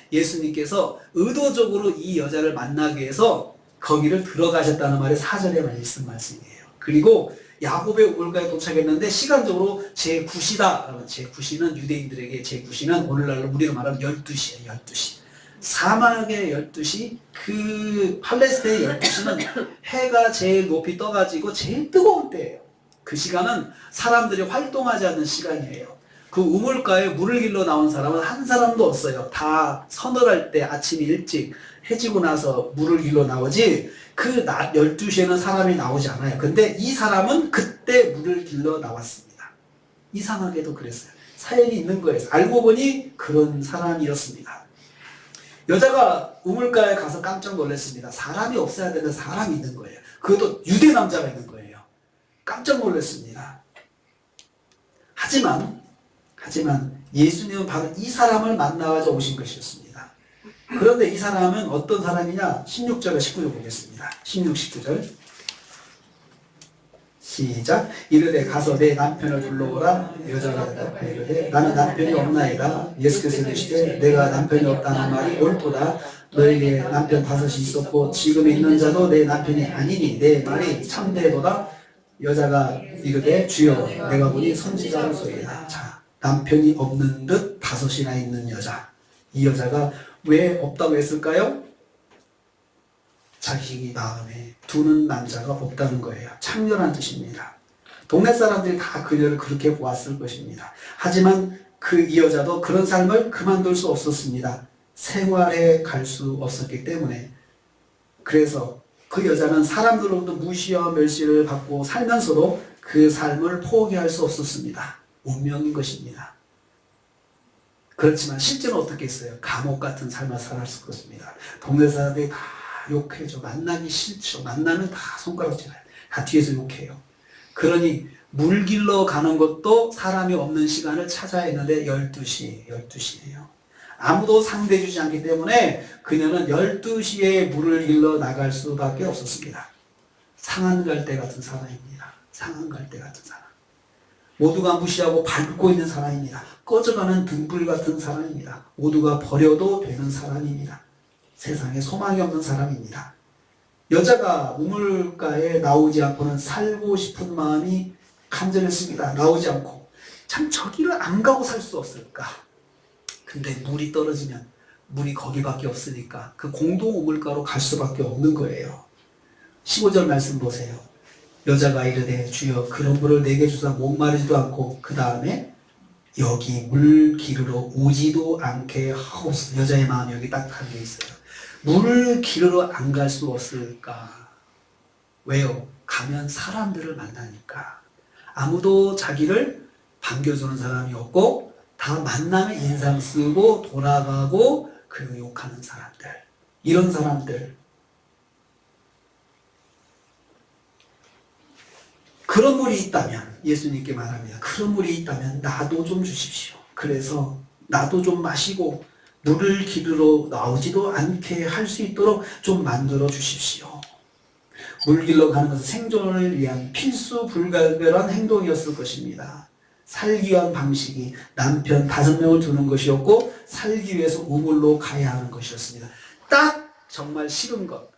의도적으로 이 여자를 만나기 위해서 거기를 들어가셨다는 말이 4절에 말씀이에요. 그리고 야곱의 우물가에 도착했는데 시간적으로 제9시다. 제9시는 유대인들에게 제9시는 오늘날로 우리가 말하면 12시예요. 12시. 사막의 12시, 그 팔레스타인의 12시는 해가 제일 높이 떠가지고 제일 뜨거운 때예요. 그 시간은 사람들이 활동하지 않는 시간이에요. 그 우물가에 물을 길러 나온 사람은 한 사람도 없어요. 다 서늘할 때 아침 일찍 해지고 나서 물을 길러 나오지 그 낮 12시에는 사람이 나오지 않아요. 근데 이 사람은 그때 물을 길러 나왔습니다. 이상하게도 그랬어요. 사연이 있는 거예요. 알고 보니 그런 사람이었습니다. 여자가 우물가에 가서 깜짝 놀랐습니다. 사람이 없어야 되는데 사람이 있는 거예요. 그것도 유대 남자가 있는 거예요. 깜짝 놀랐습니다. 하지만 예수님은 바로 이 사람을 만나서 오신 것이었습니다. 그런데 이 사람은 어떤 사람이냐? 16절과 19절 보겠습니다. 16, 19절 시작. 이르되 가서 내 남편을 불러오라. 여자가 대답하여 이르되 나는 남편이 없나이다. 예수께서 이르시되 내가 남편이 없다는 말이 옳도다. 너에게 남편 5이 있었고 지금 있는 자도 내 남편이 아니니 내 말이 참되도다. 여자가 이르되 주여 내가 보니 선지자로소이다. 자, 남편이 없는 듯 5이나 있는 여자. 이 여자가 왜 없다고 했을까요? 자기 마음에 두는 남자가 없다는 거예요. 창렬한 뜻입니다. 동네 사람들이 다 그녀를 그렇게 보았을 것입니다. 하지만 이 여자도 그런 삶을 그만둘 수 없었습니다. 생활에 갈 수 없었기 때문에. 그래서 그 여자는 사람들로부터 무시와 멸시를 받고 살면서도 그 삶을 포기할 수 없었습니다. 운명인 것입니다. 그렇지만 실제는 어떻게 했어요? 감옥 같은 삶을 살았을 것입니다. 동네 사람들이 다 욕해줘. 만나기 싫죠. 만나면 다 손가락질해요. 다 뒤에서 욕해요. 그러니 물 길러 가는 것도 사람이 없는 시간을 찾아야 했는데 12시예요. 아무도 상대해주지 않기 때문에 그녀는 12시에 물을 길러 나갈 수밖에 없었습니다. 상한갈대 같은 사람입니다. 상한갈대 같은 사람. 모두가 무시하고 밟고 있는 사람입니다. 꺼져가는 등불 같은 사람입니다. 모두가 버려도 되는 사람입니다. 세상에 소망이 없는 사람입니다. 여자가 우물가에 나오지 않고는 살고 싶은 마음이 간절했습니다. 나오지 않고. 참 저기를 안 가고 살 수 없을까? 근데 물이 떨어지면 물이 거기밖에 없으니까 그 공동 우물가로 갈 수밖에 없는 거예요. 15절 말씀 보세요. 여자가 이르되 주여 그런 물을 내게 주사 목마르지도 않고 그 다음에 여기 물 기르러 오지도 않게 하옵소서. 여자의 마음이 여기 딱 담겨 있어요. 물을 기르러 안 갈 수 없을까? 왜요? 가면 사람들을 만나니까. 아무도 자기를 반겨주는 사람이 없고 다 만나면 인상 쓰고 돌아가고 그리고 욕하는 사람들. 이런 사람들. 그런 물이 있다면 예수님께 말합니다. 그런 물이 있다면 나도 좀 주십시오. 그래서 나도 좀 마시고 물을 기르러 나오지도 않게 할 수 있도록 좀 만들어 주십시오. 물 길러 가는 것은 생존을 위한 필수 불가결한 행동이었을 것입니다. 살기 위한 방식이 남편 5명을 두는 것이었고 살기 위해서 우물로 가야 하는 것이었습니다. 딱 정말 싫은 것.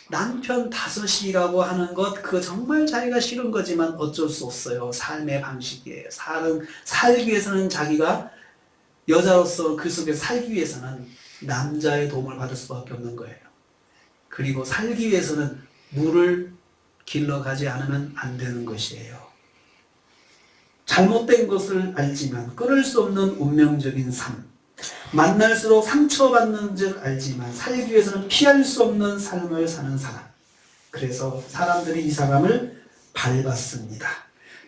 남편 5이라고 하는 것, 그거 정말 자기가 싫은 거지만 어쩔 수 없어요. 삶의 방식이에요. 살기 위해서는 자기가 여자로서 그 속에 살기 위해서는 남자의 도움을 받을 수밖에 없는 거예요. 그리고 살기 위해서는 물을 길러 가지 않으면 안 되는 것이에요. 잘못된 것을 알지만 끊을 수 없는 운명적인 삶. 만날수록 상처받는 줄 알지만 살기 위해서는 피할 수 없는 삶을 사는 사람. 그래서 사람들이 이 사람을 밟았습니다.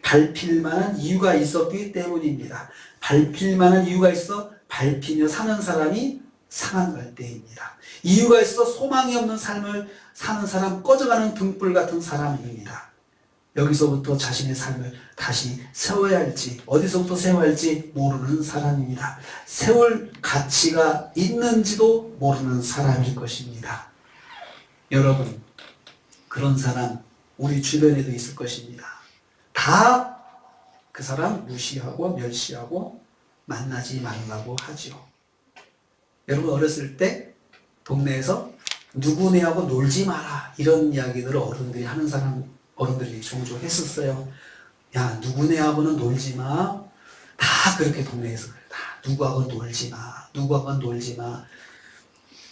밟힐 만한 이유가 있었기 때문입니다. 밟힐 만한 이유가 있어 밟히며 사는 사람이 상한갈대입니다. 이유가 있어 소망이 없는 삶을 사는 사람, 꺼져가는 등불 같은 사람입니다. 여기서부터 자신의 삶을 다시 세워야 할지, 어디서부터 세워야 할지 모르는 사람입니다. 세울 가치가 있는지도 모르는 사람일 것입니다. 여러분, 그런 사람 우리 주변에도 있을 것입니다. 다 그 사람 무시하고 멸시하고 만나지 말라고 하죠. 여러분 어렸을 때 동네에서 누구네하고 놀지 마라 이런 이야기들을 어른들이 하는 사람 어른들이 종종 했었어요. 야 누구네하고는 놀지 마. 다 그렇게 동네에서 그래. 다 누구하고 놀지 마. 누구하고 놀지 마.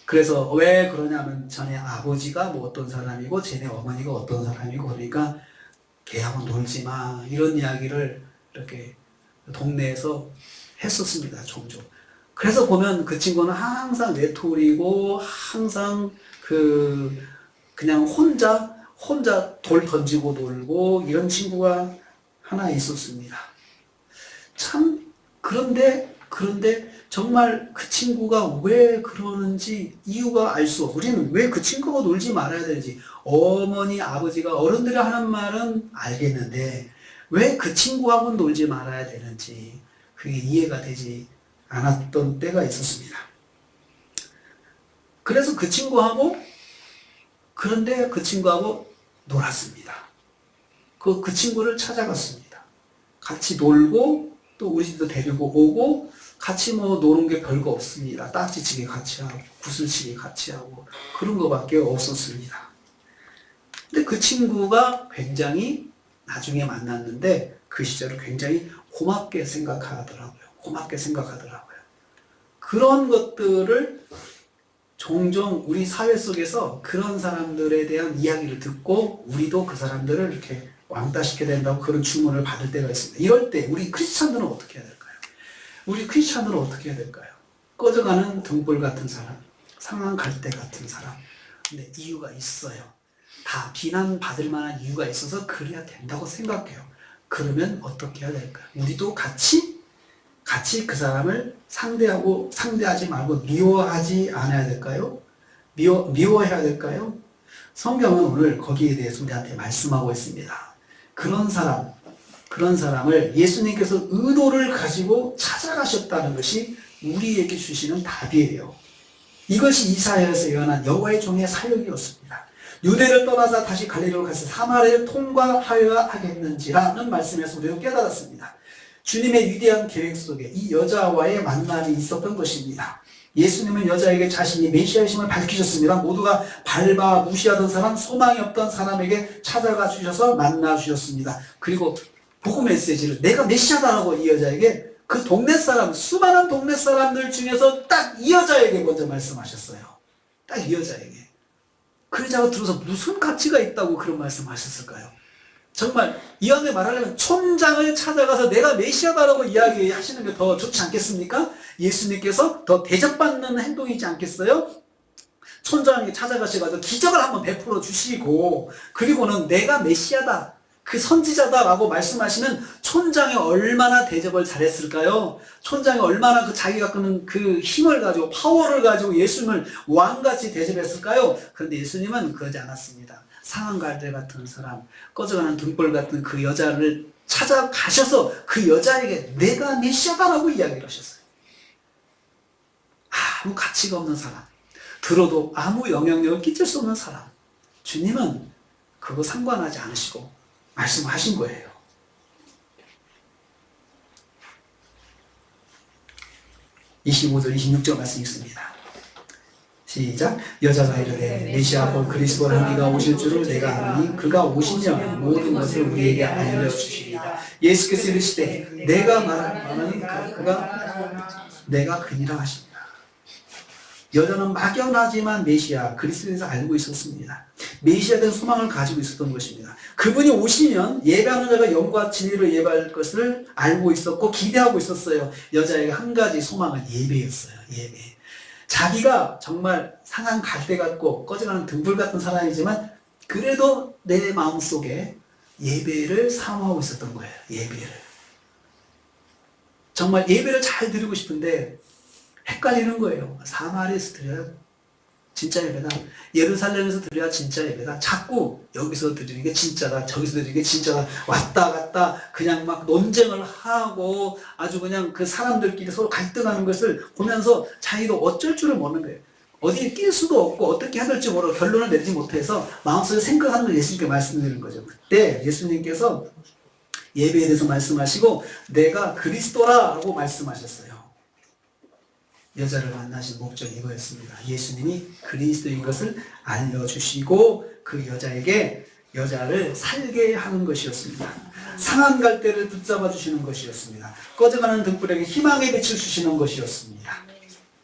그래서 왜 그러냐면 전에 아버지가 뭐 어떤 사람이고 쟤네 어머니가 어떤 사람이고 그러니까 걔하고 놀지 마. 이런 이야기를 이렇게 동네에서 했었습니다. 종종. 그래서 보면 그 친구는 항상 외톨이고 항상 그냥 혼자 돌 던지고 놀고 이런 친구가 하나 있었습니다. 참 그런데 정말 그 친구가 왜 그러는지 이유가 알 수 없어. 우리는 왜 그 친구가 놀지 말아야 되는지 어머니 아버지가 어른들이 하는 말은 알겠는데 왜 그 친구하고는 놀지 말아야 되는지 그게 이해가 되지 않았던 때가 있었습니다. 그래서 그런데 그 친구하고 놀았습니다. 그 친구를 찾아갔습니다. 같이 놀고 또 우리 집도 데리고 오고 같이 뭐 노는 게 별거 없습니다. 딱지치기 같이 하고 구슬치기 같이 하고 그런 거밖에 없었습니다. 근데 그 친구가 굉장히 나중에 만났는데 그 시절을 굉장히 고맙게 생각하더라고요. 그런 것들을 종종 우리 사회 속에서 그런 사람들에 대한 이야기를 듣고 우리도 그 사람들을 이렇게 왕따시켜야 된다고 그런 주문을 받을 때가 있습니다. 이럴 때 우리 크리스찬들은 어떻게 해야 될까요? 꺼져가는 등불 같은 사람, 상한 갈대 같은 사람. 근데 이유가 있어요. 다 비난받을 만한 이유가 있어서 그래야 된다고 생각해요. 그러면 어떻게 해야 될까요? 우리도 같이 같이 그 사람을 상대하지 말고 미워하지 않아야 될까요? 미워해야 될까요? 성경은 오늘 거기에 대해서 우리한테 말씀하고 있습니다. 그런 사람을 예수님께서 의도를 가지고 찾아가셨다는 것이 우리에게 주시는 답이에요. 이것이 이사야에서 예언한 여호와의 종의 사역이었습니다. 유대를 떠나서 다시 갈릴리로 가서 사마리아를 통과하여야 하겠는지라는 말씀에서 우리가 깨달았습니다. 주님의 위대한 계획 속에 이 여자와의 만남이 있었던 것입니다. 예수님은 여자에게 자신이 메시아이심을 밝히셨습니다. 모두가 밟아 무시하던 사람, 소망이 없던 사람에게 찾아가 주셔서 만나 주셨습니다. 그리고 복음 메시지를 내가 메시아다라고 이 여자에게 그 동네 사람, 수많은 동네 사람들 중에서 딱 이 여자에게 먼저 말씀하셨어요. 딱 이 여자에게. 그 여자가 들어서 무슨 가치가 있다고 그런 말씀하셨을까요? 정말 이 안에 말하려면 촌장을 찾아가서 내가 메시아다라고 이야기하시는 게 더 좋지 않겠습니까? 예수님께서 더 대접받는 행동이지 않겠어요? 촌장에게 찾아가셔가지고 기적을 한번 베풀어 주시고, 그리고는 내가 메시아다, 그 선지자다라고 말씀하시는 촌장이 얼마나 대접을 잘했을까요? 촌장이 얼마나 그 자기가 갖는 그 힘을 가지고, 파워를 가지고 예수님을 왕같이 대접했을까요? 그런데 예수님은 그러지 않았습니다. 상한 갈대 같은 사람, 꺼져가는 등불 같은 그 여자를 찾아가셔서 그 여자에게 내가 메시아다라고 이야기를 하셨어요. 아무 가치가 없는 사람, 들어도 아무 영향력을 끼칠 수 없는 사람, 주님은 그거 상관하지 않으시고 말씀하신 거예요. (25절) 26절 말씀 있습니다. 시작. 여자가 이르되 메시아 곧 그리스도라는 이가 오실 줄을 내가 아노니 그가 오시면 모든 것을 우리에게 알려주시리라. 예수께서 이르시되 내가 말하는 그가 내가 그니라 하십니다. 여자는 막연하지만 메시아 그리스도에서 알고 있었습니다. 메시아에 대한 소망을 가지고 있었던 것입니다. 그분이 오시면 예배하는 자가 영과 진리로 예배할 것을 알고 있었고 기대하고 있었어요. 여자에게 한 가지 소망은 예배였어요. 예배. 자기가 정말 상한 갈대 같고 꺼져가는 등불 같은 사람이지만 그래도 내 마음속에 예배를 사모하고 있었던 거예요. 예배를. 정말 예배를 잘 드리고 싶은데 헷갈리는 거예요. 사마리아에서 드려야 진짜 예배다, 예루살렘에서 드려야 진짜 예배다, 자꾸 여기서 드리는 게 진짜다, 저기서 드리는 게 진짜다, 왔다 갔다 그냥 막 논쟁을 하고 아주 그냥 그 사람들끼리 서로 갈등하는 것을 보면서 자기도 어쩔 줄을 모르는 거예요. 어디에 낄 수도 없고 어떻게 해야 될지 모르고 결론을 내리지 못해서 마음속에 생각하는 걸 예수님께 말씀드리는 거죠. 그때 예수님께서 예배에 대해서 말씀하시고 내가 그리스도라고 말씀하셨어요. 여자를 만나신 목적이 이거였습니다. 예수님이 그리스도인 것을 알려주시고 그 여자에게 여자를 살게 하는 것이었습니다. 상한 갈대를 붙잡아 주시는 것이었습니다. 꺼져가는 등불에게 희망의 빛을 주시는 것이었습니다.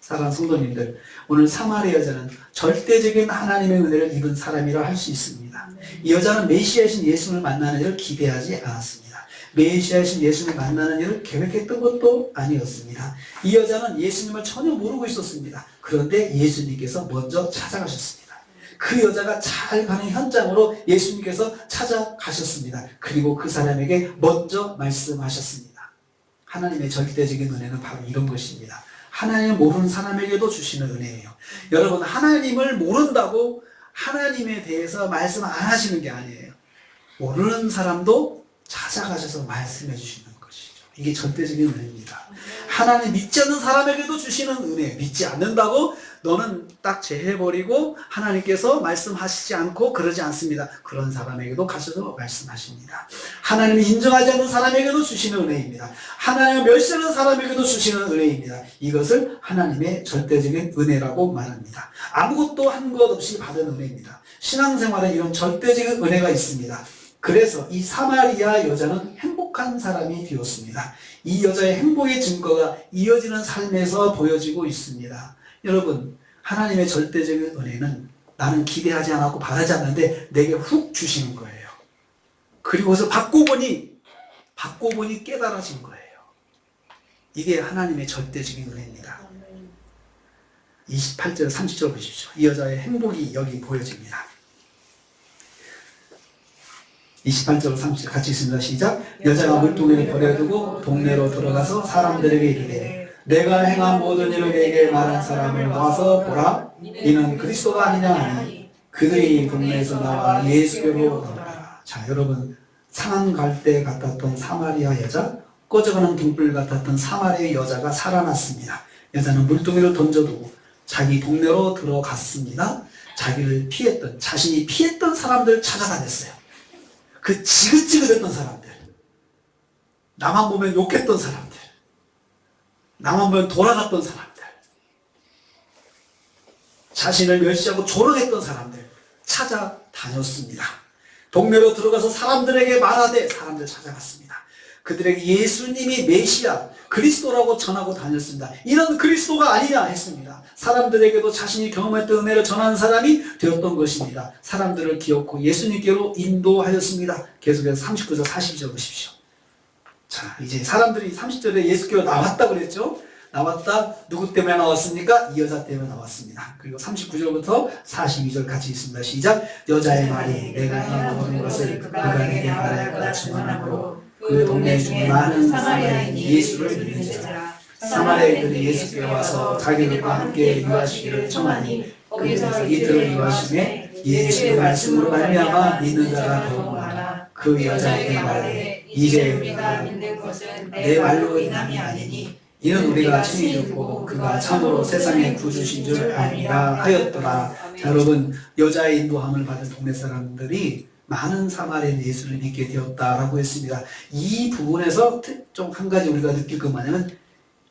사랑하는 성도님들, 오늘 사마리아 여자는 절대적인 하나님의 은혜를 입은 사람이라 할 수 있습니다. 이 여자는 메시아이신 예수님을 만나는 일을 기대하지 않았습니다. 메시아이신 예수님을 만나는 일을 계획했던 것도 아니었습니다. 이 여자는 예수님을 전혀 모르고 있었습니다. 그런데 예수님께서 먼저 찾아가셨습니다. 그 여자가 잘 가는 현장으로 예수님께서 찾아가셨습니다. 그리고 그 사람에게 먼저 말씀하셨습니다. 하나님의 절대적인 은혜는 바로 이런 것입니다. 하나님을 모르는 사람에게도 주시는 은혜예요. 여러분, 하나님을 모른다고 하나님에 대해서 말씀 안 하시는 게 아니에요. 모르는 사람도 찾아가셔서 말씀해 주시는 것이죠. 이게 절대적인 은혜입니다. 하나님 믿지 않는 사람에게도 주시는 은혜. 믿지 않는다고 너는 딱 제해버리고 하나님께서 말씀하시지 않고 그러지 않습니다. 그런 사람에게도 가셔서 말씀하십니다. 하나님이 인정하지 않는 사람에게도 주시는 은혜입니다. 하나님을 멸시하는 사람에게도 주시는 은혜입니다. 이것을 하나님의 절대적인 은혜라고 말합니다. 아무것도 한 것 없이 받은 은혜입니다. 신앙생활에 이런 절대적인 은혜가 있습니다. 그래서 이 사마리아 여자는 행복한 사람이 되었습니다. 이 여자의 행복의 증거가 이어지는 삶에서 보여지고 있습니다. 여러분, 하나님의 절대적인 은혜는 나는 기대하지 않았고 바라지 않는데 내게 훅 주시는 거예요. 그리고서 받고 보니 깨달아진 거예요. 이게 하나님의 절대적인 은혜입니다. 28절 30절 보십시오. 이 여자의 행복이 여기 보여집니다. 28절 30절 같이 있습니다. 시작. 여자가 물동이를 버려두고 동네로 들어가서 사람들에게 이르되 내가 행한 모든 일을 내게 말한 사람을 모아서 보라. 이는 그리스도가 아니냐 하니 그들이 동네에서 나와 예수께로 나오더라. 자, 여러분, 상한 갈대 같았던 사마리아 여자, 꺼져가는 등불 같았던 사마리아 여자가 살아났습니다. 여자는 물동이를 던져두고 자기 동네로 들어갔습니다. 자기를 피했던, 자신이 피했던 사람들 찾아다녔어요. 그 지긋지긋했던 사람들, 나만 보면 욕했던 사람들, 나만 보면 돌아갔던 사람들, 자신을 멸시하고 조롱했던 사람들 찾아다녔습니다. 동네로 들어가서 사람들에게 말하되 사람들 찾아갔습니다. 그들에게 예수님이 메시아, 그리스도라고 전하고 다녔습니다. 이런 그리스도가 아니냐 했습니다. 사람들에게도 자신이 경험했던 은혜를 전하는 사람이 되었던 것입니다. 사람들을 기억고 예수님께로 인도하였습니다. 계속해서 39절 42절 보십시오. 자, 이제 사람들이 30절에 예수께로 나왔다 그랬죠. 나왔다. 누구 때문에 나왔습니까? 이 여자 때문에 나왔습니다. 그리고 39절부터 42절 같이 있습니다. 시작. 여자의 말이 내가 이 모든 것을 그가 내게 말하였다 증언하므로 그 동네 중 많은 사마리아인이 예수를 믿는지라. 사마리아인들이 예수께 와서 자기들과 함께 유하시기를 청하니 거기서 이들을 유하심에 예수의 말씀으로 말미암아 믿는 자가 더욱 많아. 그 여자에게 말하되 이제 우리가 믿는 것은 내 말로 인함이 아니니 이는 우리가 친히 듣고 그가 참으로 세상의 구주신 줄 알미라 하였더라. 자, 여러분, 여자의 인도함을 받은 동네 사람들이 많은 사마리아인 예수를 믿게 되었다라고 했습니다. 이 부분에서 좀 한 가지 우리가 느낄 것 뭐냐면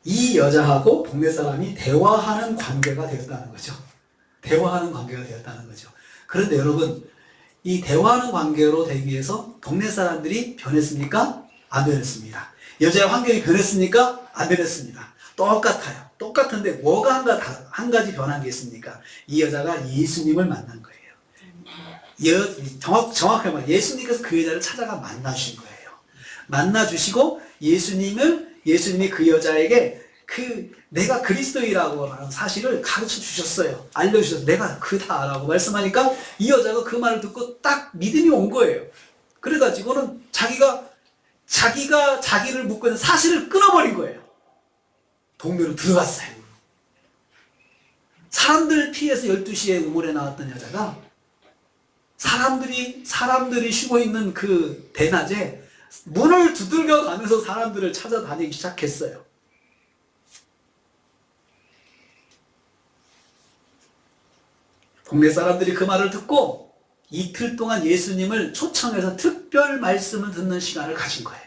이 여자하고 동네 사람이 대화하는 관계가 되었다는 거죠. 대화하는 관계가 되었다는 거죠. 그런데 여러분, 이 대화하는 관계로 되기 위해서 동네 사람들이 변했습니까? 안 변했습니다. 여자의 환경이 변했습니까? 안 변했습니다. 똑같아요. 똑같은데 뭐가 한 가지 변한 게 있습니까? 이 여자가 예수님을 만난 거예요. 정확하게 말하면 예수님께서 그 여자를 찾아가 만나주신 거예요. 만나주시고 예수님이 그 여자에게 내가 그리스도이라고 하는 사실을 가르쳐 주셨어요. 알려주셔서 내가 그다라고 말씀하니까 이 여자가 그 말을 듣고 딱 믿음이 온 거예요. 그래가지고는 자기가 자기를 묻고 있는 사실을 끊어버린 거예요. 동네로 들어갔어요. 사람들 피해서 12시에 우물에 나왔던 여자가 사람들이 쉬고 있는 그 대낮에 문을 두들겨 가면서 사람들을 찾아다니기 시작했어요. 동네 사람들이 그 말을 듣고 이틀 동안 예수님을 초청해서 특별 말씀을 듣는 시간을 가진 거예요.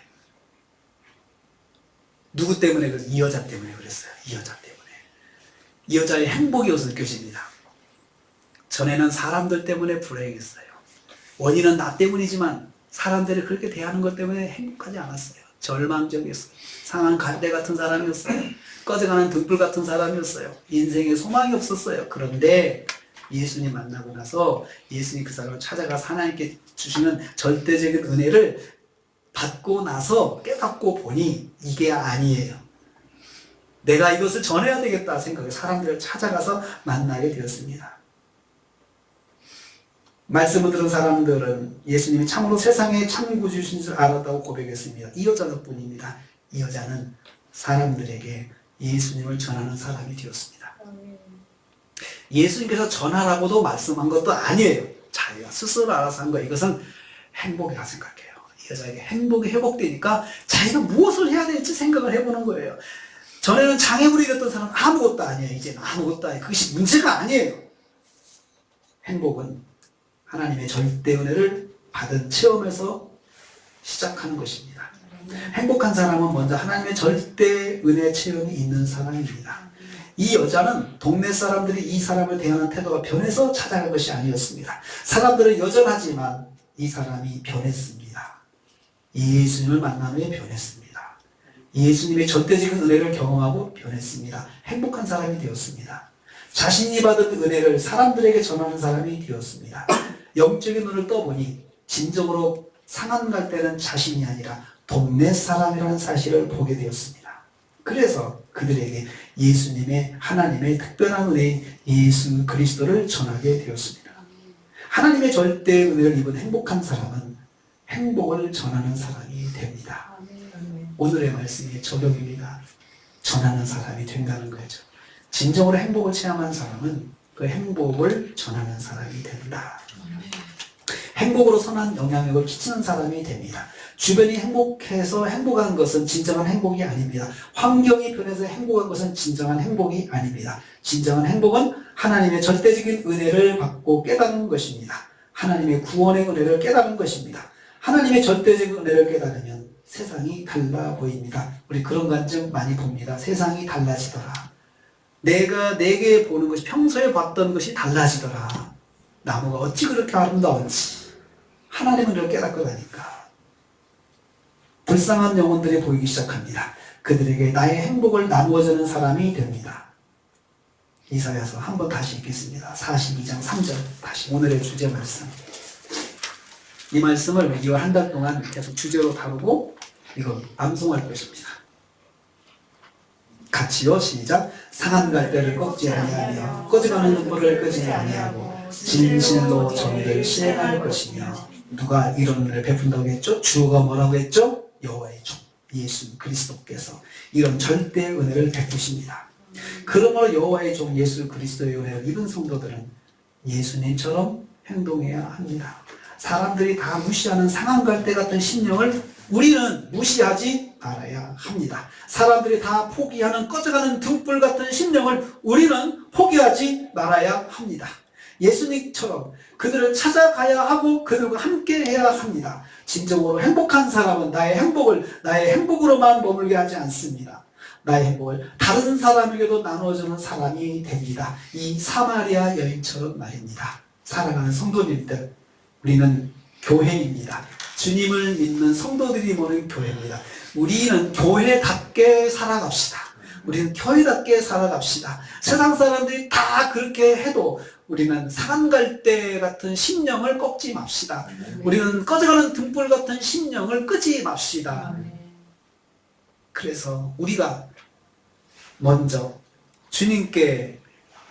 누구 때문에 그랬어요? 이 여자 때문에 그랬어요. 이 여자 때문에. 이 여자의 행복이 어디서 느껴집니다. 전에는 사람들 때문에 불행했어요. 원인은 나 때문이지만 사람들이 그렇게 대하는 것 때문에 행복하지 않았어요. 절망적이었어요. 상한 갈대 같은 사람이었어요. 꺼져가는 등불 같은 사람이었어요. 인생에 소망이 없었어요. 그런데 예수님 만나고 나서 예수님 그 사람을 찾아가서 하나님께 주시는 절대적인 은혜를 받고 나서 깨닫고 보니 이게 아니에요. 내가 이것을 전해야 되겠다 생각해 사람들을 찾아가서 만나게 되었습니다. 말씀을 들은 사람들은 예수님이 참으로 세상의 참 구주신 줄 알았다고 고백했습니다. 이 여자 덕분입니다. 이 여자는 사람들에게 예수님을 전하는 사람이 되었습니다. 예수님께서 전하라고도 말씀한 것도 아니에요. 자기가 스스로 알아서 한 거예요. 이것은 행복이라 생각해요. 이 여자에게 행복이 회복되니까 자기가 무엇을 해야 될지 생각을 해보는 거예요. 전에는 장애물이 됐던 사람은 아무것도 아니에요. 이제는 아무것도 아니에요. 그것이 문제가 아니에요. 행복은 하나님의 절대 은혜를 받은 체험에서 시작하는 것입니다. 행복한 사람은 먼저 하나님의 절대 은혜 체험이 있는 사람입니다. 이 여자는 동네 사람들이 이 사람을 대하는 태도가 변해서 찾아간 것이 아니었습니다. 사람들은 여전하지만 이 사람이 변했습니다. 예수님을 만난 후에 변했습니다. 예수님의 절대적인 은혜를 경험하고 변했습니다. 행복한 사람이 되었습니다. 자신이 받은 은혜를 사람들에게 전하는 사람이 되었습니다. 영적인 눈을 떠보니 진정으로 상한 갈 때는 자신이 아니라 동네 사람이라는 사실을 보게 되었습니다. 그래서 그들에게 예수님의 하나님의 특별한 은혜인 예수 그리스도를 전하게 되었습니다. 하나님의 절대 은혜를 입은 행복한 사람은 행복을 전하는 사람이 됩니다. 오늘의 말씀이 적용입니다. 전하는 사람이 된다는 거죠. 진정으로 행복을 체험한 사람은 그 행복을 전하는 사람이 된다. 행복으로 선한 영향력을 끼치는 사람이 됩니다. 주변이 행복해서 행복한 것은 진정한 행복이 아닙니다. 환경이 변해서 행복한 것은 진정한 행복이 아닙니다. 진정한 행복은 하나님의 절대적인 은혜를 받고 깨닫는 것입니다. 하나님의 구원의 은혜를 깨닫는 것입니다. 하나님의 절대적인 은혜를 깨달으면 세상이 달라 보입니다. 우리 그런 관점 많이 봅니다. 세상이 달라지더라. 내가 내게 보는 것이 평소에 봤던 것이 달라지더라. 나무가 어찌 그렇게 아름다운지 하나님의 은혜를 깨닫고 나니까 불쌍한 영혼들이 보이기 시작합니다. 그들에게 나의 행복을 나누어주는 사람이 됩니다. 이사야서 한번 다시 읽겠습니다. 42장 3절 다시 오늘의 주제 말씀. 이 말씀을 2월 한 달 동안 계속 주제로 다루고 이거 암송할 것입니다. 같이요. 시작. 상한 갈대를 꺾지 아니하며 꺼져가는 눈물을 끄지 아니하고 진실로 정의를 실행할 것이며. 누가 이런 은혜를 베푼다고 했죠? 주가 뭐라고 했죠? 여호와의 종 예수 그리스도께서 이런 절대 은혜를 베푸십니다. 그러므로 여호와의 종 예수 그리스도의 은혜를 입은 성도들은 예수님처럼 행동해야 합니다. 사람들이 다 무시하는 상한 갈대 같은 심령을 우리는 무시하지 말아야 합니다. 사람들이 다 포기하는 꺼져가는 등불 같은 심령을 우리는 포기하지 말아야 합니다. 예수님처럼 그들을 찾아가야 하고 그들과 함께 해야 합니다. 진정으로 행복한 사람은 나의 행복으로만 머물게 하지 않습니다. 나의 행복을 다른 사람에게도 나눠주는 사람이 됩니다. 이 사마리아 여인처럼 말입니다. 사랑하는 성도님들, 우리는 교회입니다. 주님을 믿는 성도들이 모는 교회입니다. 우리는 교회답게 살아갑시다. 우리는 교회답게 살아갑시다. 세상 사람들이 다 그렇게 해도 우리는 상한 갈대 같은 심령을 꺾지 맙시다. 우리는 꺼져가는 등불 같은 심령을 끄지 맙시다. 그래서 우리가 먼저 주님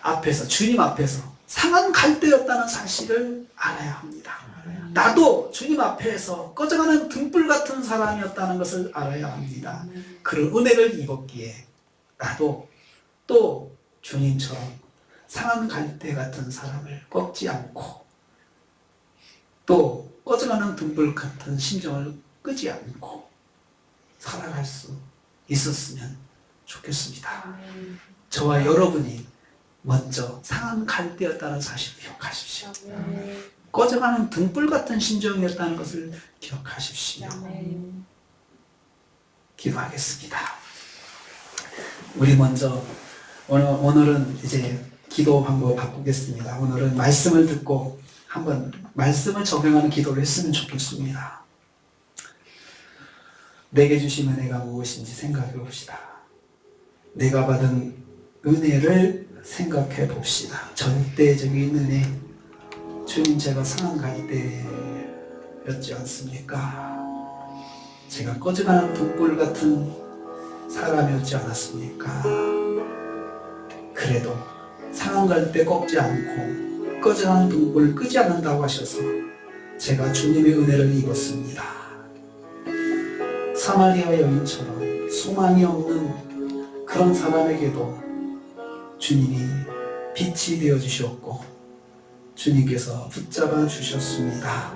앞에서 상한 갈대였다는 사실을 알아야 합니다. 나도 주님 앞에서 꺼져가는 등불 같은 사람이었다는 것을 알아야 합니다. 그런 은혜를 입었기에 나도 또 주님처럼 상한 갈대 같은 사람을 꺾지 않고 또 꺼져가는 등불 같은 심정을 끄지 않고 살아갈 수 있었으면 좋겠습니다. 저와 여러분이 먼저 상한 갈대였다는 사실을 기억하십시오. 꺼져가는 등불 같은 심정이었다는 것을 기억하십시오. 기도하겠습니다. 우리 먼저 오늘은 이제 기도 방법을 바꾸겠습니다. 오늘은 말씀을 듣고 한번 말씀을 적용하는 기도를 했으면 좋겠습니다. 내게 주신 은혜가 무엇인지 생각해 봅시다. 내가 받은 은혜를 생각해 봅시다. 절대적인 은혜. 주님, 제가 상한 갈대였지 않습니까? 제가 꺼져가는 등불 같은 사람이었지 않았습니까? 그래도 상한 갈대 꺾지 않고 꺼져가는 등불을 끄지 않는다고 하셔서 제가 주님의 은혜를 입었습니다. 사마리아 여인처럼 소망이 없는 그런 사람에게도 주님이 빛이 되어 주셨고 주님께서 붙잡아 주셨습니다.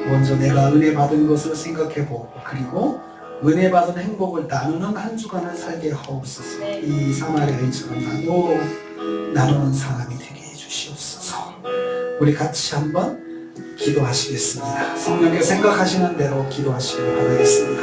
먼저 내가 은혜 받은 것을 생각해보고 그리고 은혜 받은 행복을 나누는 한 주간을 살게 하옵소서. 이 사마리아인처럼 나도 나누는 사람이 되게 해주시옵소서. 우리 같이 한번 기도하시겠습니다. 성령께서 생각하시는 대로 기도하시길 바라겠습니다.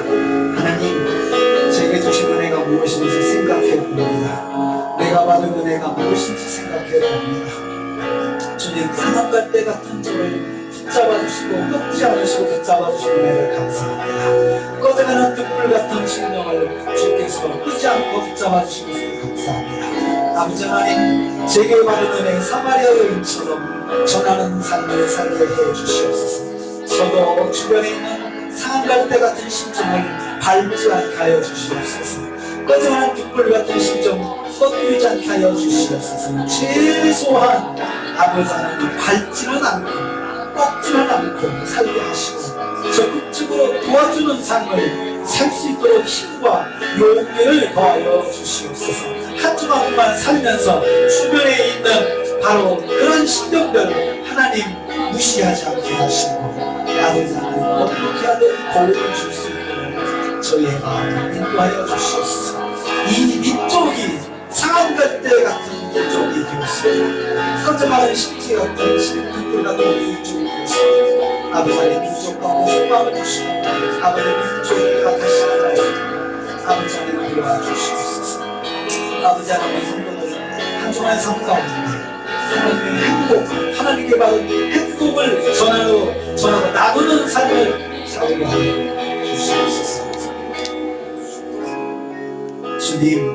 하나님, 제게 주신 은혜가 무엇인지 생각해 봅니다. 내가 받은 은혜가 무엇인지 생각해 봅니다. 주님, 상한 갈대 같은 저를 붙잡아주시고 꺾지 않으시고 붙잡아주시는 은혜를 감사합니다. 꺼져가는 등불 같은 심령을 주께서 끄지 않고 붙잡아주시는 것을 감사합니다. 아버지 하나님, 제게 받은 은혜 사마리아 여인처럼 전하는 삶을 살게 해주시옵소서. 저도 주변에 있는 상한 갈대 같은 심정을 밟지 않게 하여 주시옵소서. 꺼져가는 등불 같은 심정 꺾이지 않게 하여 주시옵소서. 최소한 아버지 하나님 밟지는 않고 꺾지는 않고 살게 하시고 적극적으로 도와주는 삶을 살 수 있도록 힘과 용기를 더하여 주시옵소서. 한 주간만 살면서 주변에 있는 바로 그런 신경들 하나님 무시하지 않게 하시고 아버지 하나님 어떻게 하든 도움을 줄 수 있도록 저희의 마음을 인도하여 주시옵소서. 이 민족이 상한 갈대 같은 민족이 되었습니다. 꺼져가는 심지 같은 신분들 같은 민족이 되었습니다. 아버지 하나님 민족 가운데 소망을 주시고 아버지 민족이 다시 살아나시고 아버지 하나님 도와주시옵소서. 아버지 하나님의 성도들 한 주간의 삶 가운데 하나님의 행복, 하나님께 받은 행복을 전하고 나누는 삶을 살게 하여 주시옵소서. 주님,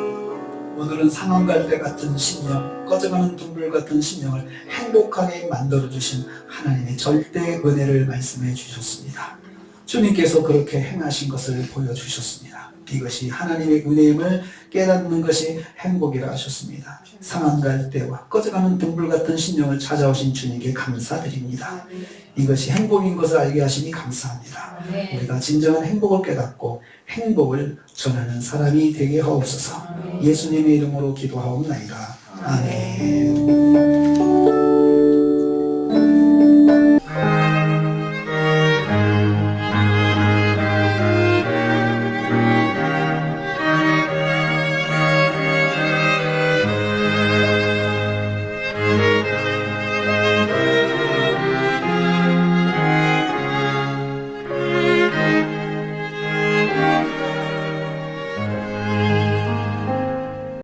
오늘은 상한갈대 같은 심령, 꺼져가는 둥글 같은 심령을 행복하게 만들어주신 하나님의 절대 은혜를 말씀해 주셨습니다. 주님께서 그렇게 행하신 것을 보여주셨습니다. 이것이 하나님의 은혜임을 깨닫는 것이 행복이라 하셨습니다. 상한갈대와 꺼져가는 둥글 같은 심령을 찾아오신 주님께 감사드립니다. 이것이 행복인 것을 알게 하시니 감사합니다. 우리가 진정한 행복을 깨닫고 행복을 전하는 사람이 되게 하옵소서. 예수님의 이름으로 기도하옵나이다. 아멘.